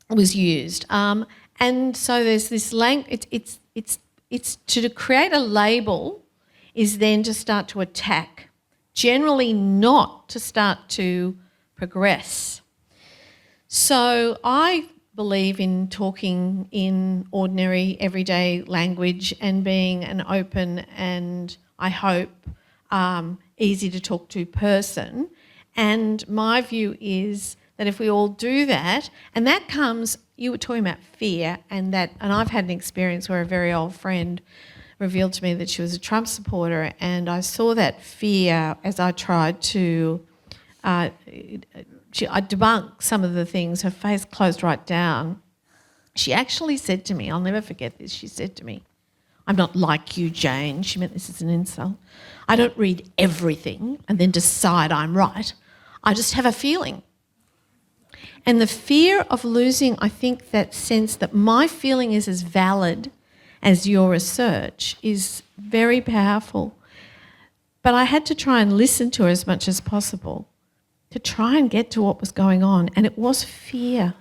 was used. And so there's this it's to create a label is then to start to attack, generally not to start to progress. So I believe in talking in ordinary, everyday language and being an open and, I hope, easy to talk to person. And my view is that if we all do that, and that comes, you were talking about fear, and I've had an experience where a very old friend revealed to me that she was a Trump supporter, and I saw that fear as I tried to I debunked some of the things. Her face closed right down. She actually said to me, I'll never forget this, she said to me, I'm not like you, Jane. She meant this as an insult. I don't read everything and then decide I'm right. I just have a feeling. And the fear of losing, I think that sense that my feeling is as valid as your research is very powerful. But I had to try and listen to her as much as possible to try and get to what was going on. And it was fear.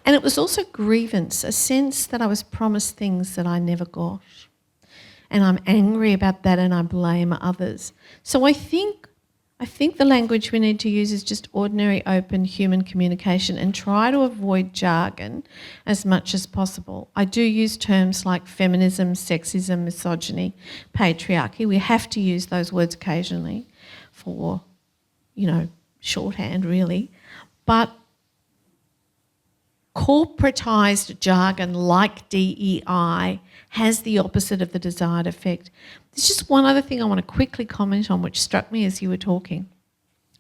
And it was also grievance, a sense that I was promised things that I never got. And I'm angry about that and I blame others. So I think the language we need to use is just ordinary, open human communication and try to avoid jargon as much as possible. I do use terms like feminism, sexism, misogyny, patriarchy. We have to use those words occasionally for, shorthand really. But corporatised jargon like DEI has the opposite of the desired effect. There's just one other thing I want to quickly comment on which struck me as you were talking.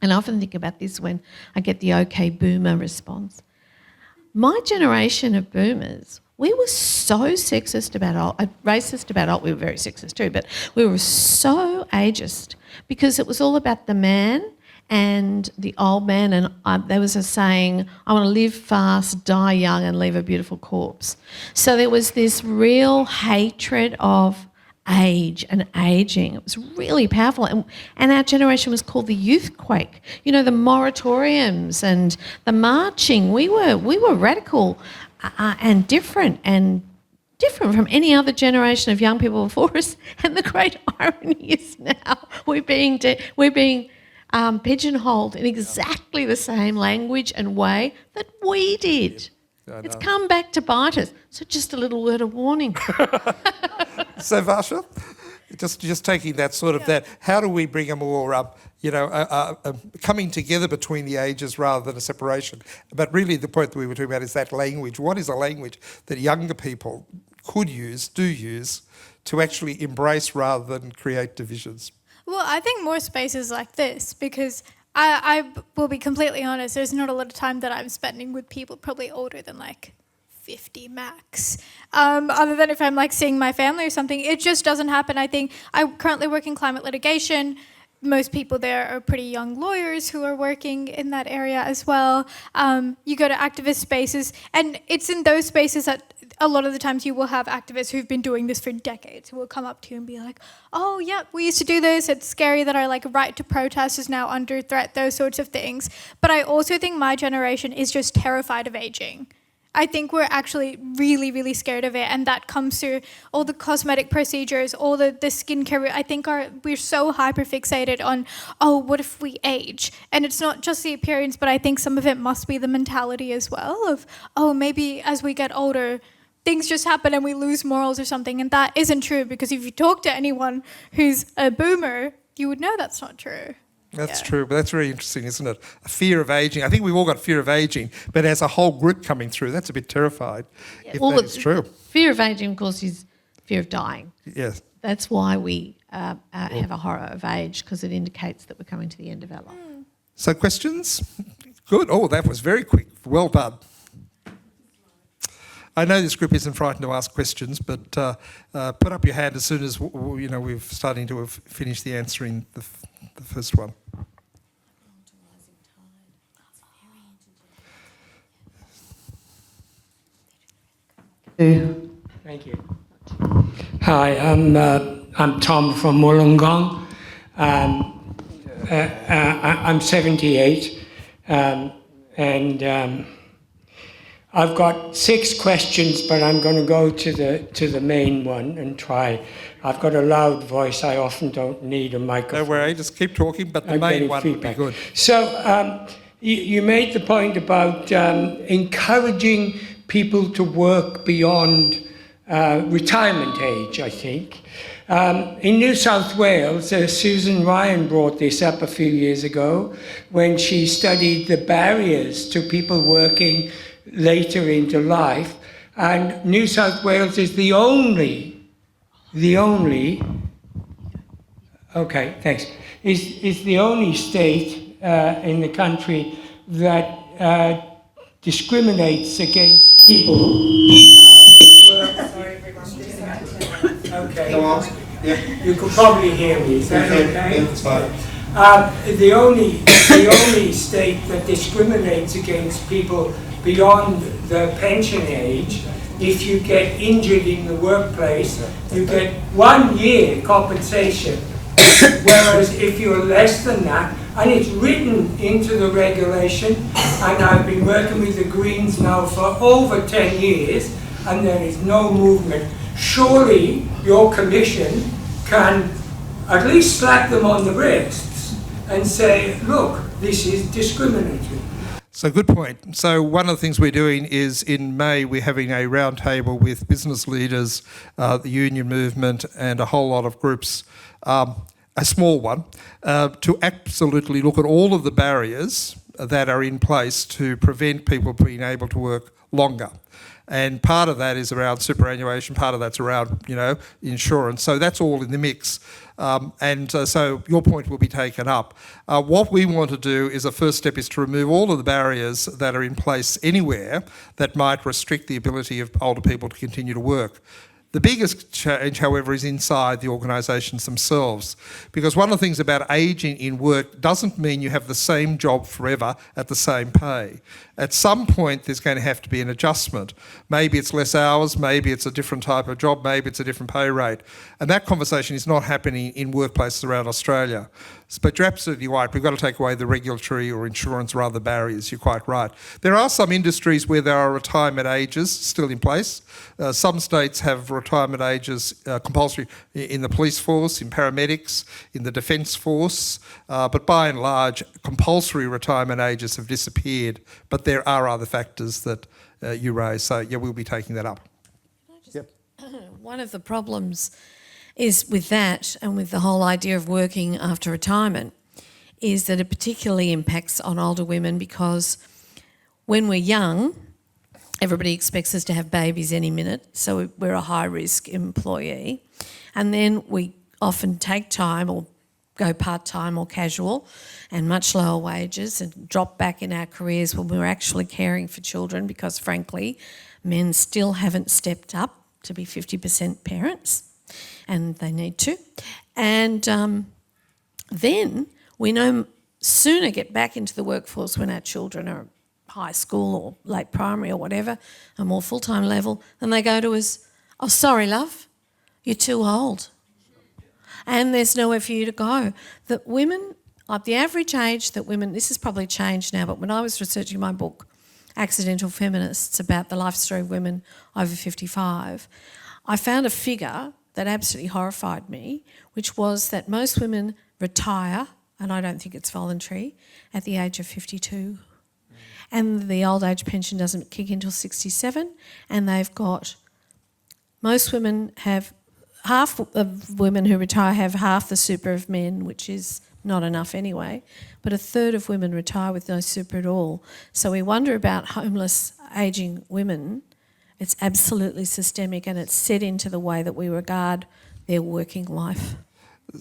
And I often think about this when I get the OK boomer response. My generation of boomers, we were so racist about old, we were very sexist too, but we were so ageist because it was all about the man and the old man, and there was a saying, I want to live fast, die young and leave a beautiful corpse. So there was this real hatred of age and ageing. It was really powerful. And our generation was called the youthquake. The moratoriums and the marching. We were radical and different from any other generation of young people before us. And the great irony is now we're being pigeonholed in exactly the same language and way that we did. It's come back to bite us. So just a little word of warning. So Varsha, just taking that sort of that, how do we bring a more coming together between the ages rather than a separation? But really the point that we were talking about is that language. What is a language that younger people do use to actually embrace rather than create divisions? Well, I think more spaces like this, because I will be completely honest, there's not a lot of time that I'm spending with people probably older than 50 max. Other than if I'm seeing my family or something, it just doesn't happen. I think I currently work in climate litigation. Most people there are pretty young lawyers who are working in that area as well. You go to activist spaces, and it's in those spaces that a lot of the times you will have activists who've been doing this for decades who will come up to you and be like, oh, yeah, we used to do this. It's scary that our right to protest is now under threat, those sorts of things. But I also think my generation is just terrified of aging. I think we're actually really, really scared of it, and that comes through all the cosmetic procedures, all the skincare. I think we're so hyper-fixated on, oh, what if we age? And it's not just the appearance, but I think some of it must be the mentality as well of, oh, maybe as we get older, things just happen and we lose morals or something. And that isn't true, because if you talk to anyone who's a boomer, you would know that's not true. That's true, but that's very interesting, isn't it? A fear of ageing. I think we've all got fear of ageing, but as a whole group coming through, that's a bit terrified, if that is true. Fear of ageing, of course, is fear of dying. Yes. That's why we have a horror of age, because it indicates that we're coming to the end of our life. So questions? Good. Oh, that was very quick. Well done. I know this group isn't frightened to ask questions, but put up your hand as soon as we're starting to have finished the answering the first one. Thank you. Hi, I'm Tom from Wollongong. I'm 78, and I've got 6 questions, but I'm going to go to the main one and try. I've got a loud voice. I often don't need a microphone. Don't worry, just keep talking, but the main one would be good. So you made the point about encouraging people to work beyond retirement age, I think. In New South Wales, Susan Ryan brought this up a few years ago when she studied the barriers to people working later into life, and New South Wales is the only okay, thanks, is the only state in the country that discriminates against people okay. Go on. Yeah. You can probably hear me, is that okay? Yeah, that's fine. The only state that discriminates against people beyond the pension age, if you get injured in the workplace, you get 1 year compensation. Whereas if you're less than that, and it's written into the regulation, and I've been working with the Greens now for over 10 years, and there is no movement. Surely your commission can at least slap them on the wrists and say, look, this is discriminatory. So good point. So one of the things we're doing is in May we're having a roundtable with business leaders, the union movement and a whole lot of groups, a small one, to absolutely look at all of the barriers that are in place to prevent people being able to work longer. And part of that is around superannuation, part of that's around, insurance. So that's all in the mix. So your point will be taken up. What we want to do is a first step is to remove all of the barriers that are in place anywhere that might restrict the ability of older people to continue to work. The biggest change, however, is inside the organisations themselves, because one of the things about ageing in work doesn't mean you have the same job forever at the same pay. At some point, there's going to have to be an adjustment. Maybe it's less hours, maybe it's a different type of job, maybe it's a different pay rate. And that conversation is not happening in workplaces around Australia. But you're absolutely right. We've got to take away the regulatory or insurance or other barriers. You're quite right. There are some industries where there are retirement ages still in place. Some states have retirement ages compulsory in the police force, in paramedics, in the defence force. But by and large, compulsory retirement ages have disappeared. But there are other factors that you raise. So, yeah, we'll be taking that up. One of the problems is with that and with the whole idea of working after retirement is that it particularly impacts on older women, because when we're young, everybody expects us to have babies any minute, so we're a high-risk employee. And then we often take time or go part-time or casual and much lower wages and drop back in our careers when we're actually caring for children, because, frankly, men still haven't stepped up to be 50% parents. And they need to. And then we no sooner get back into the workforce when our children are high school or late primary or whatever, a more full-time level, than they go to us, oh, sorry, love, you're too old. And there's nowhere for you to go. That women, like the average age that women, this has probably changed now, but when I was researching my book, Accidental Feminists, about the life story of women over 55, I found a figure that absolutely horrified me, which was that most women retire, and I don't think it's voluntary, at the age of 52. And the old age pension doesn't kick in until 67, and most women have, half of women who retire have half the super of men, which is not enough anyway, but a third of women retire with no super at all. So we wonder about homeless ageing women. It's absolutely systemic, and it's set into the way that we regard their working life.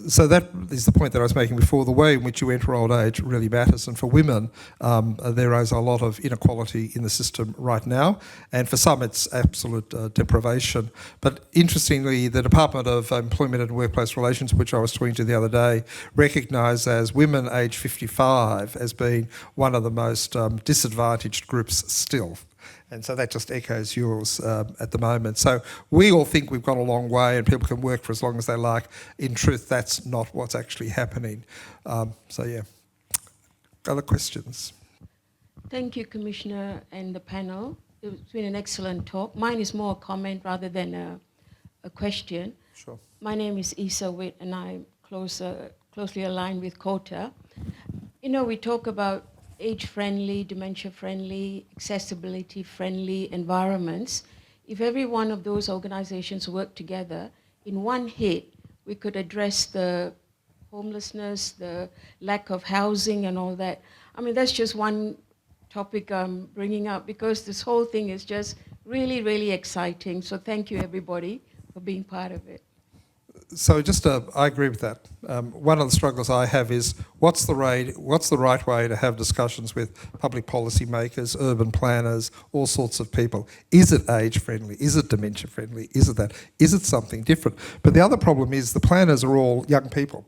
So that is the point that I was making before. The way in which you enter old age really matters. And for women, there is a lot of inequality in the system right now. And for some, it's absolute deprivation. But interestingly, the Department of Employment and Workplace Relations, which I was talking to the other day, recognised as women aged 55 as being one of the most disadvantaged groups still. And so that just echoes yours at the moment. So we all think we've gone a long way and people can work for as long as they like. In truth, that's not what's actually happening. Yeah. Other questions? Thank you, Commissioner and the panel. It's been an excellent talk. Mine is more a comment rather than a question. Sure. My name is Isa Witt, and I'm closely aligned with COTA. We talk about age-friendly, dementia-friendly, accessibility-friendly environments. If every one of those organizations work together, in one hit, we could address the homelessness, the lack of housing and all that. I mean, that's just one topic I'm bringing up, because this whole thing is just really, really exciting. So thank you, everybody, for being part of it. So I agree with that. One of the struggles I have is what's the right way to have discussions with public policy makers, urban planners, all sorts of people. Is it age friendly? Is it dementia friendly? Is it that? Is it something different? But the other problem is the planners are all young people.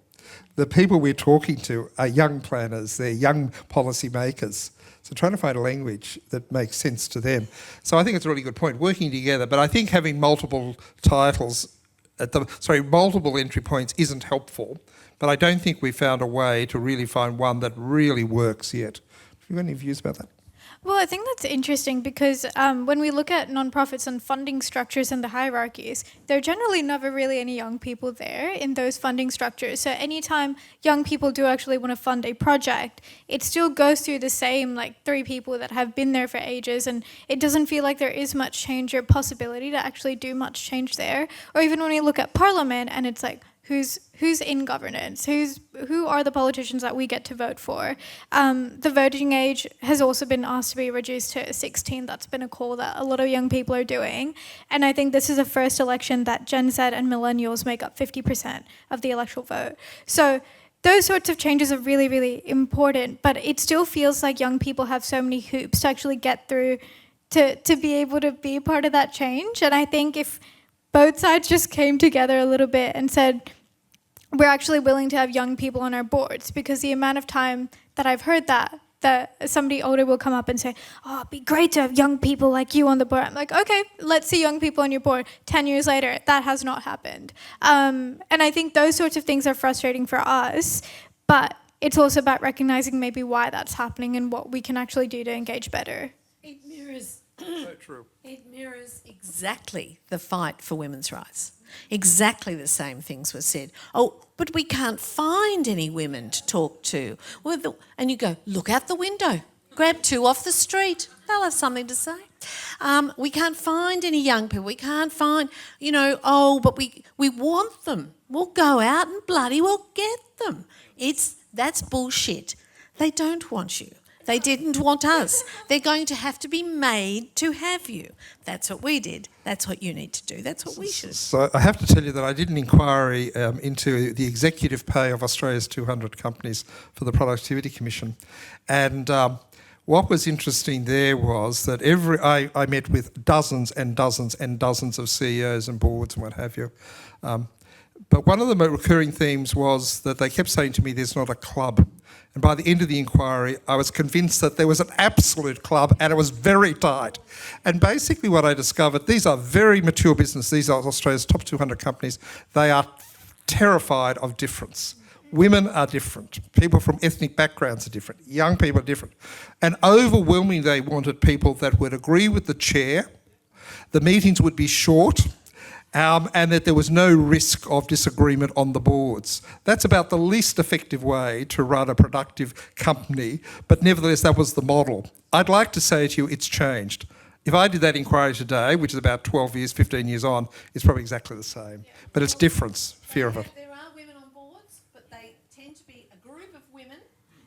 the people we're talking to are young planners, they're young policy makers. So trying to find a language that makes sense to them. So I think it's a really good point, working together. But I think having multiple titles, multiple entry points isn't helpful. But I don't think we've found a way to really find one that really works yet. Have you got any views about that? Well, I think that's interesting because when we look at nonprofits and funding structures and the hierarchies, there are generally never really any young people there in those funding structures. So anytime young people do actually want to fund a project, it still goes through the same 3 people that have been there for ages, and it doesn't feel like there is much change or possibility to actually do much change there. Or even when you look at Parliament and it's like, who's in governance? Who are the politicians that we get to vote for? The voting age has also been asked to be reduced to 16. That's been a call that a lot of young people are doing. And I think this is the first election that Gen Z and millennials make up 50% of the electoral vote. So those sorts of changes are really, really important, but it still feels like young people have so many hoops to actually get through to be able to be part of that change. And I think if both sides just came together a little bit and said, we're actually willing to have young people on our boards, because the amount of time that I've heard that somebody older will come up and say, oh, it'd be great to have young people like you on the board. I'm like, okay, let's see young people on your board. 10 years later, that has not happened. And I think those sorts of things are frustrating for us, but it's also about recognizing maybe why that's happening and what we can actually do to engage better. It mirrors So true. It mirrors exactly the fight for women's rights. Exactly the same things were said. Oh, but we can't find any women to talk to. And you go, look out the window, grab 2 off the street. They'll have something to say. We can't find any young people. We can't find, but we want them. We'll go out and bloody well get them. That's bullshit. They don't want you. They didn't want us. They're going to have to be made to have you. That's what we did. That's what you need to do. That's what we should. So I have to tell you that I did an inquiry into the executive pay of Australia's 200 companies for the Productivity Commission. And what was interesting there was that I met with dozens and dozens and dozens of CEOs and boards and what have you. But one of the recurring themes was that they kept saying to me, there's not a club. And by the end of the inquiry, I was convinced that there was an absolute club and it was very tight. And basically what I discovered, these are very mature business. These are Australia's top 200 companies. They are terrified of difference. Women are different. People from ethnic backgrounds are different. Young people are different. And overwhelmingly, they wanted people that would agree with the chair. The meetings would be short. And that there was no risk of disagreement on the boards. That's about the least effective way to run a productive company, but nevertheless that was the model. I'd like to say to you it's changed. If I did that inquiry today, which is about 12 years, 15 years on, it's probably exactly the same. But it's difference, fear of it. There are women on boards, but they tend to be a group of women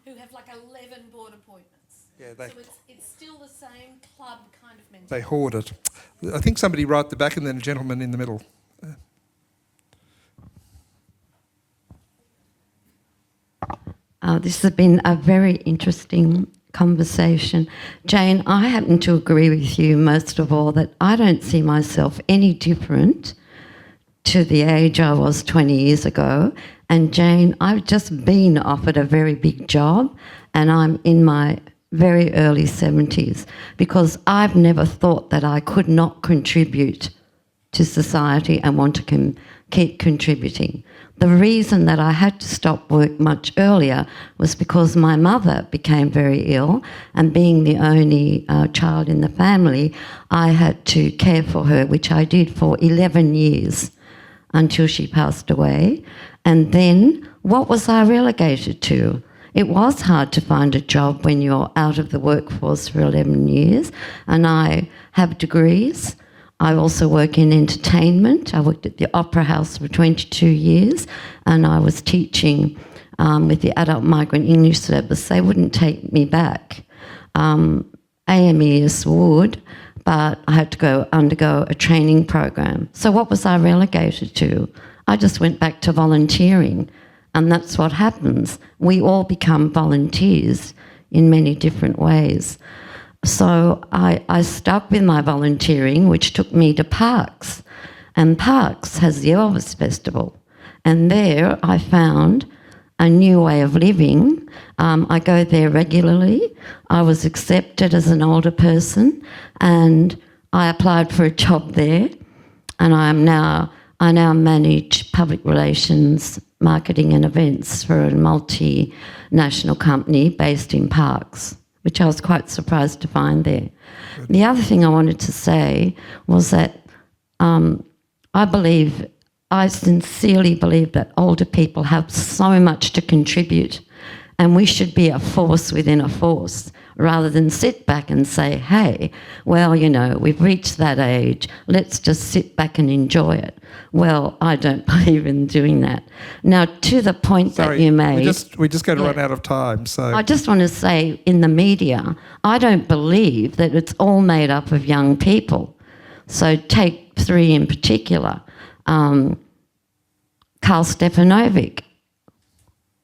who have 11 board appointments. Yeah, so it's still the same club kind of mentality. They hoard it. I think somebody right at the back and then a gentleman in the middle. This has been a very interesting conversation. Jane, I happen to agree with you most of all that I don't see myself any different to the age I was 20 years ago. And Jane, I've just been offered a very big job and I'm in my very early 70s because I've never thought that I could not contribute to society and want to keep contributing. The reason that I had to stop work much earlier was because my mother became very ill, and being the only child in the family, I had to care for her, which I did for 11 years until she passed away. And then what was I relegated to? It was hard to find a job when you're out of the workforce for 11 years, and I have degrees. I also work in entertainment. I worked at the Opera House for 22 years and I was teaching with the Adult Migrant English Service. They wouldn't take me back. AMES would, but I had to undergo a training program. So what was I relegated to? I just went back to volunteering, and that's what happens. We all become volunteers in many different ways. So I stuck with my volunteering, which took me to Parks. And Parks has the Elvis Festival. And there I found a new way of living. I go there regularly. I was accepted as an older person, and I applied for a job there, and I now manage public relations, marketing and events for a multinational company based in Parkes, which I was quite surprised to find there. Good. The other thing I wanted to say was that I sincerely believe that older people have so much to contribute, and we should be a force within a force rather than sit back and say, hey, well, you know, we've reached that age, let's just sit back and enjoy it. Well, I don't believe in doing that. Now, to the point that you made... we just going to run out of time, so... I just want to say, in the media, I don't believe that it's all made up of young people. So take 3 in particular. Karl Stefanovic,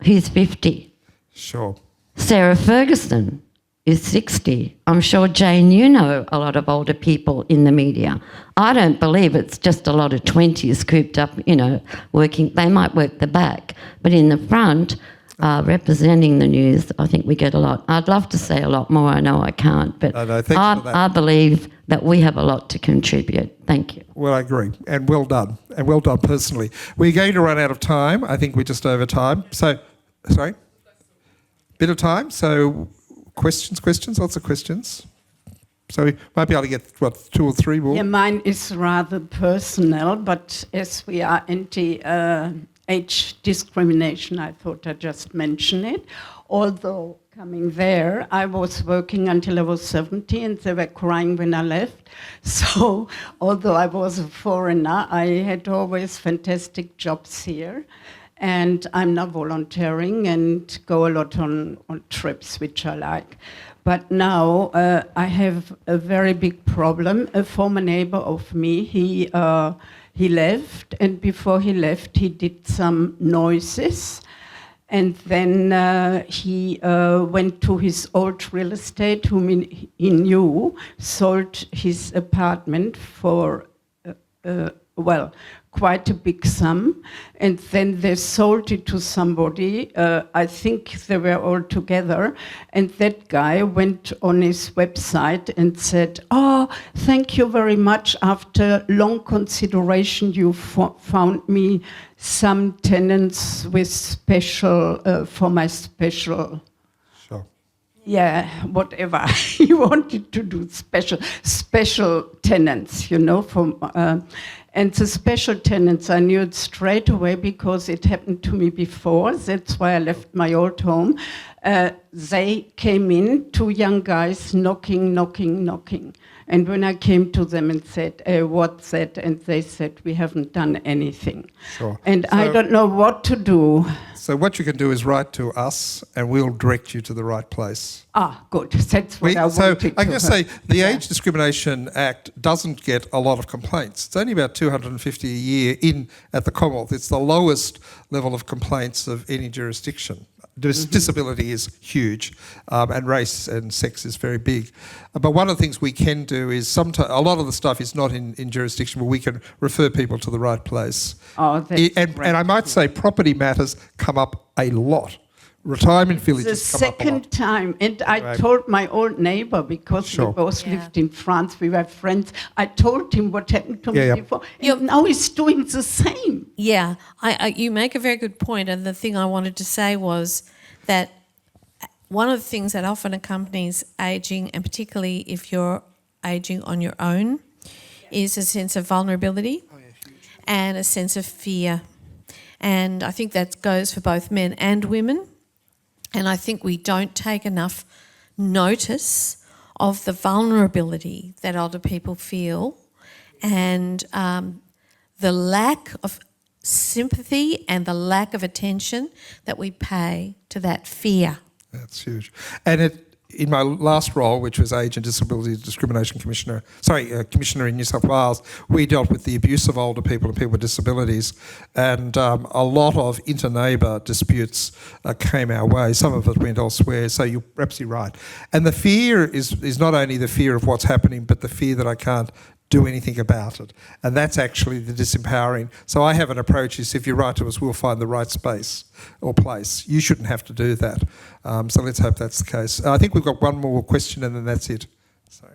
he's 50. Sure. Sarah Ferguson is 60. I'm sure, Jane, you know a lot of older people in the media. I don't believe it's just a lot of 20s cooped up, you know, working. They might work the back, but in the front, representing the news, I think we get a lot. I'd love to say a lot more. I know I can't, but thanks for that. I believe that we have a lot to contribute. Thank you. Well, I agree, and well done personally. We're going to run out of time. I think we're just over time. So, sorry? Bit of time, so... Questions, lots of questions. So we might be able to get, 2 or 3 more? Yeah, mine is rather personal, but as we are anti-age discrimination, I thought I'd just mention it. Although coming there, I was working until I was 70 and they were crying when I left. So although I was a foreigner, I had always fantastic jobs here. And I'm now volunteering and go a lot on trips, which I like. But now I have a very big problem. A former neighbor of me, he left, and before he left, he did some noises. And then he went to his old real estate, whom he knew, sold his apartment for, quite a big sum, and then they sold it to somebody. I think they were all together, and that guy went on his website and said, "Oh, thank you very much. After long consideration, you found me some tenants with special, for my special..." Sure. Yeah, whatever he wanted to do, special tenants, you know, and the special tenants, I knew it straight away because it happened to me before. That's why I left my old home. They came in, 2 young guys knocking. And when I came to them and said, what's that? And they said, we haven't done anything. Sure. And I don't know what to do. So what you can do is write to us and we'll direct you to the right place. Ah, good. That's what I wanted to. I guess say the Age Discrimination Act doesn't get a lot of complaints. It's only about 250 a year at the Commonwealth. It's the lowest level of complaints of any jurisdiction. Disability is huge, and race and sex is very big. But one of the things we can do is sometimes a lot of the stuff is not in jurisdiction, but we can refer people to the right place. Oh, that's and I might say property matters come up a lot. Retirement villages come up a lot. The second time, and I told my old neighbour, because we both lived in France, we were friends, I told him what happened to me before, and now he's doing the same. Yeah, you make a very good point, and the thing I wanted to say was that one of the things that often accompanies ageing, and particularly if you're ageing on your own, is a sense of vulnerability and a sense of fear. And I think that goes for both men and women. And I think we don't take enough notice of the vulnerability that older people feel and the lack of sympathy and the lack of attention that we pay to that fear. That's huge. And in my last role, which was Age and Disability Discrimination Commissioner, Commissioner in New South Wales, we dealt with the abuse of older people and people with disabilities, and a lot of inter-neighbour disputes came our way. Some of it went elsewhere, so you're absolutely right. And the fear is not only the fear of what's happening, but the fear that I can't do anything about it. And that's actually the disempowering. So I have an approach is if you write to us, we'll find the right space or place. You shouldn't have to do that. So let's hope that's the case. I think we've got one more question and then that's it. So,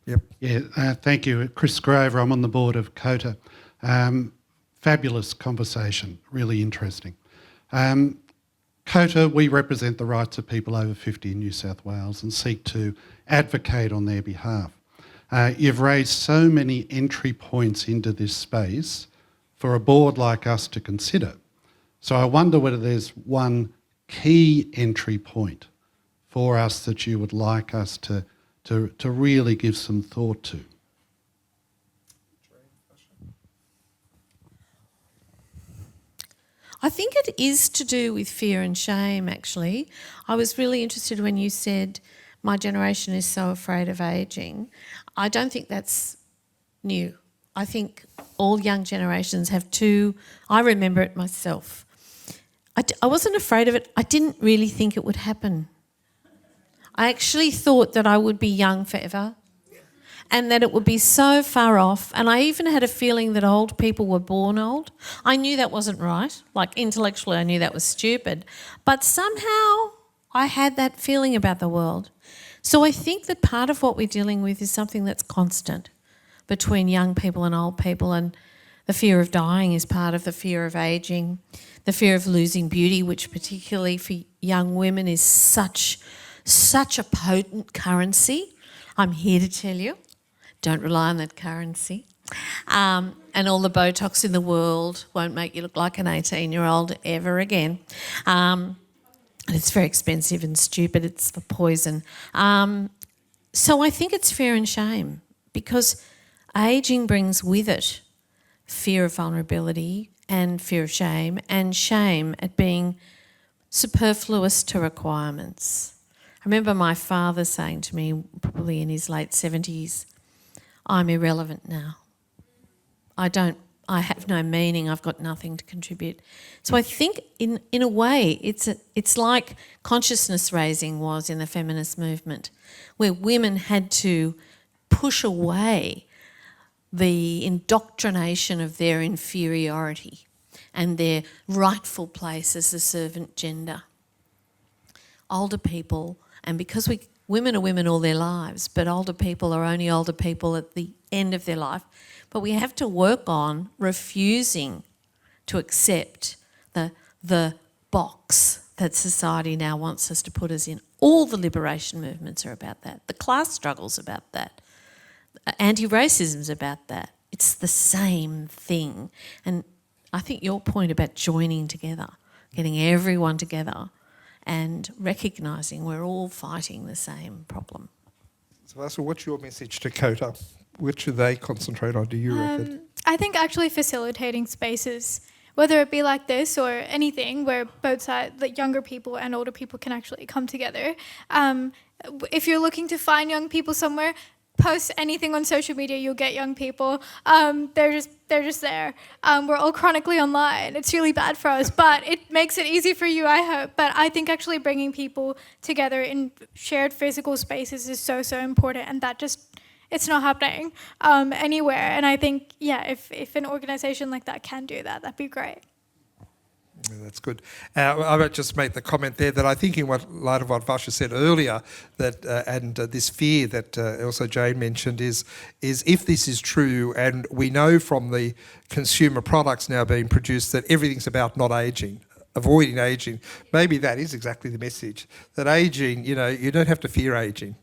yep. Yeah, thank you. Chris Grover, I'm on the board of COTA. Fabulous conversation, really interesting. COTA, we represent the rights of people over 50 in New South Wales and seek to advocate on their behalf. You've raised so many entry points into this space for a board like us to consider. So I wonder whether there's one key entry point for us that you would like us to really give some thought to. I think it is to do with fear and shame, actually. I was really interested when you said my generation is so afraid of ageing. I don't think that's new. I think all young generations have two. I remember it myself. I wasn't afraid of it. I didn't really think it would happen. I actually thought that I would be young forever and that it would be so far off. And I even had a feeling that old people were born old. I knew that wasn't right. Like intellectually I knew that was stupid. But somehow I had that feeling about the world. So I think that part of what we're dealing with is something that's constant between young people and old people, and the fear of dying is part of the fear of ageing, the fear of losing beauty, which particularly for young women is such a potent currency. I'm here to tell you, don't rely on that currency. And all the Botox in the world won't make you look like an 18-year-old ever again. And it's very expensive and stupid. It's the poison. So I think it's fear and shame, because ageing brings with it fear of vulnerability and fear of shame, and shame at being superfluous to requirements. I remember my father saying to me, probably in his late 70s, I'm irrelevant now. I have no meaning, I've got nothing to contribute. So I think in a way it's like consciousness raising was in the feminist movement, where women had to push away the indoctrination of their inferiority and their rightful place as the servant gender. Older people, and because women are women all their lives, but older people are only older people at the end of their life. But we have to work on refusing to accept the box that society now wants us to put us in. All the liberation movements are about that. The class struggle's about that. Anti-racism's about that. It's the same thing. And I think your point about joining together, getting everyone together and recognising we're all fighting the same problem. So Asa, what's your message to COTA? Which should they concentrate on, do you reckon? I think actually facilitating spaces, whether it be like this or anything where both sides, like younger people and older people, can actually come together. If you're looking to find young people somewhere, post anything on social media, you'll get young people. They're just there. We're all chronically online. It's really bad for us, but it makes it easy for you, I hope. But I think actually bringing people together in shared physical spaces is so important, and that just, it's not happening anywhere. And I think, yeah, if an organisation like that can do that, that'd be great. Yeah, that's good. I might just make the comment there that I think in light of what Vasha said earlier, that and this fear that also Jane mentioned is if this is true, and we know from the consumer products now being produced that everything's about not ageing, avoiding ageing, maybe that is exactly the message. That ageing, you don't have to fear ageing.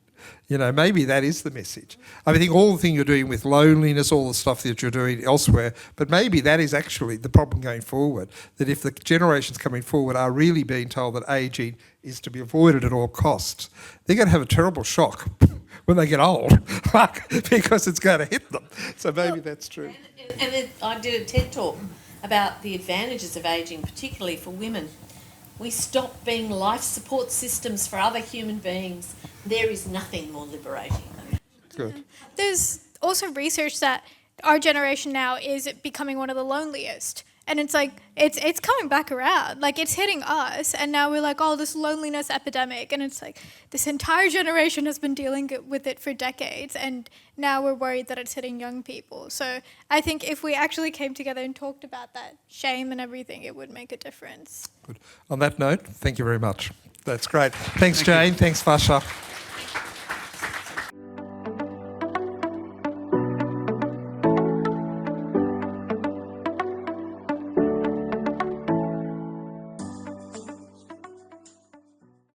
Maybe that is the message. I think all the thing you're doing with loneliness, all the stuff that you're doing elsewhere, but maybe that is actually the problem going forward, that if the generations coming forward are really being told that ageing is to be avoided at all costs, they're going to have a terrible shock when they get old, because it's going to hit them. So maybe that's true. And I did a TED talk about the advantages of ageing, particularly for women. We stop being life support systems for other human beings. There is nothing more liberating than that. Good. There's also research that our generation now is becoming one of the loneliest And it's like, it's coming back around. Like, it's hitting us, and now we're like, oh, this loneliness epidemic. And it's like, this entire generation has been dealing with it for decades, and now we're worried that it's hitting young people. So I think if we actually came together and talked about that shame and everything, it would make a difference. Good. On that note, thank you very much. That's great. Thanks, Jane. Thanks, Vasha.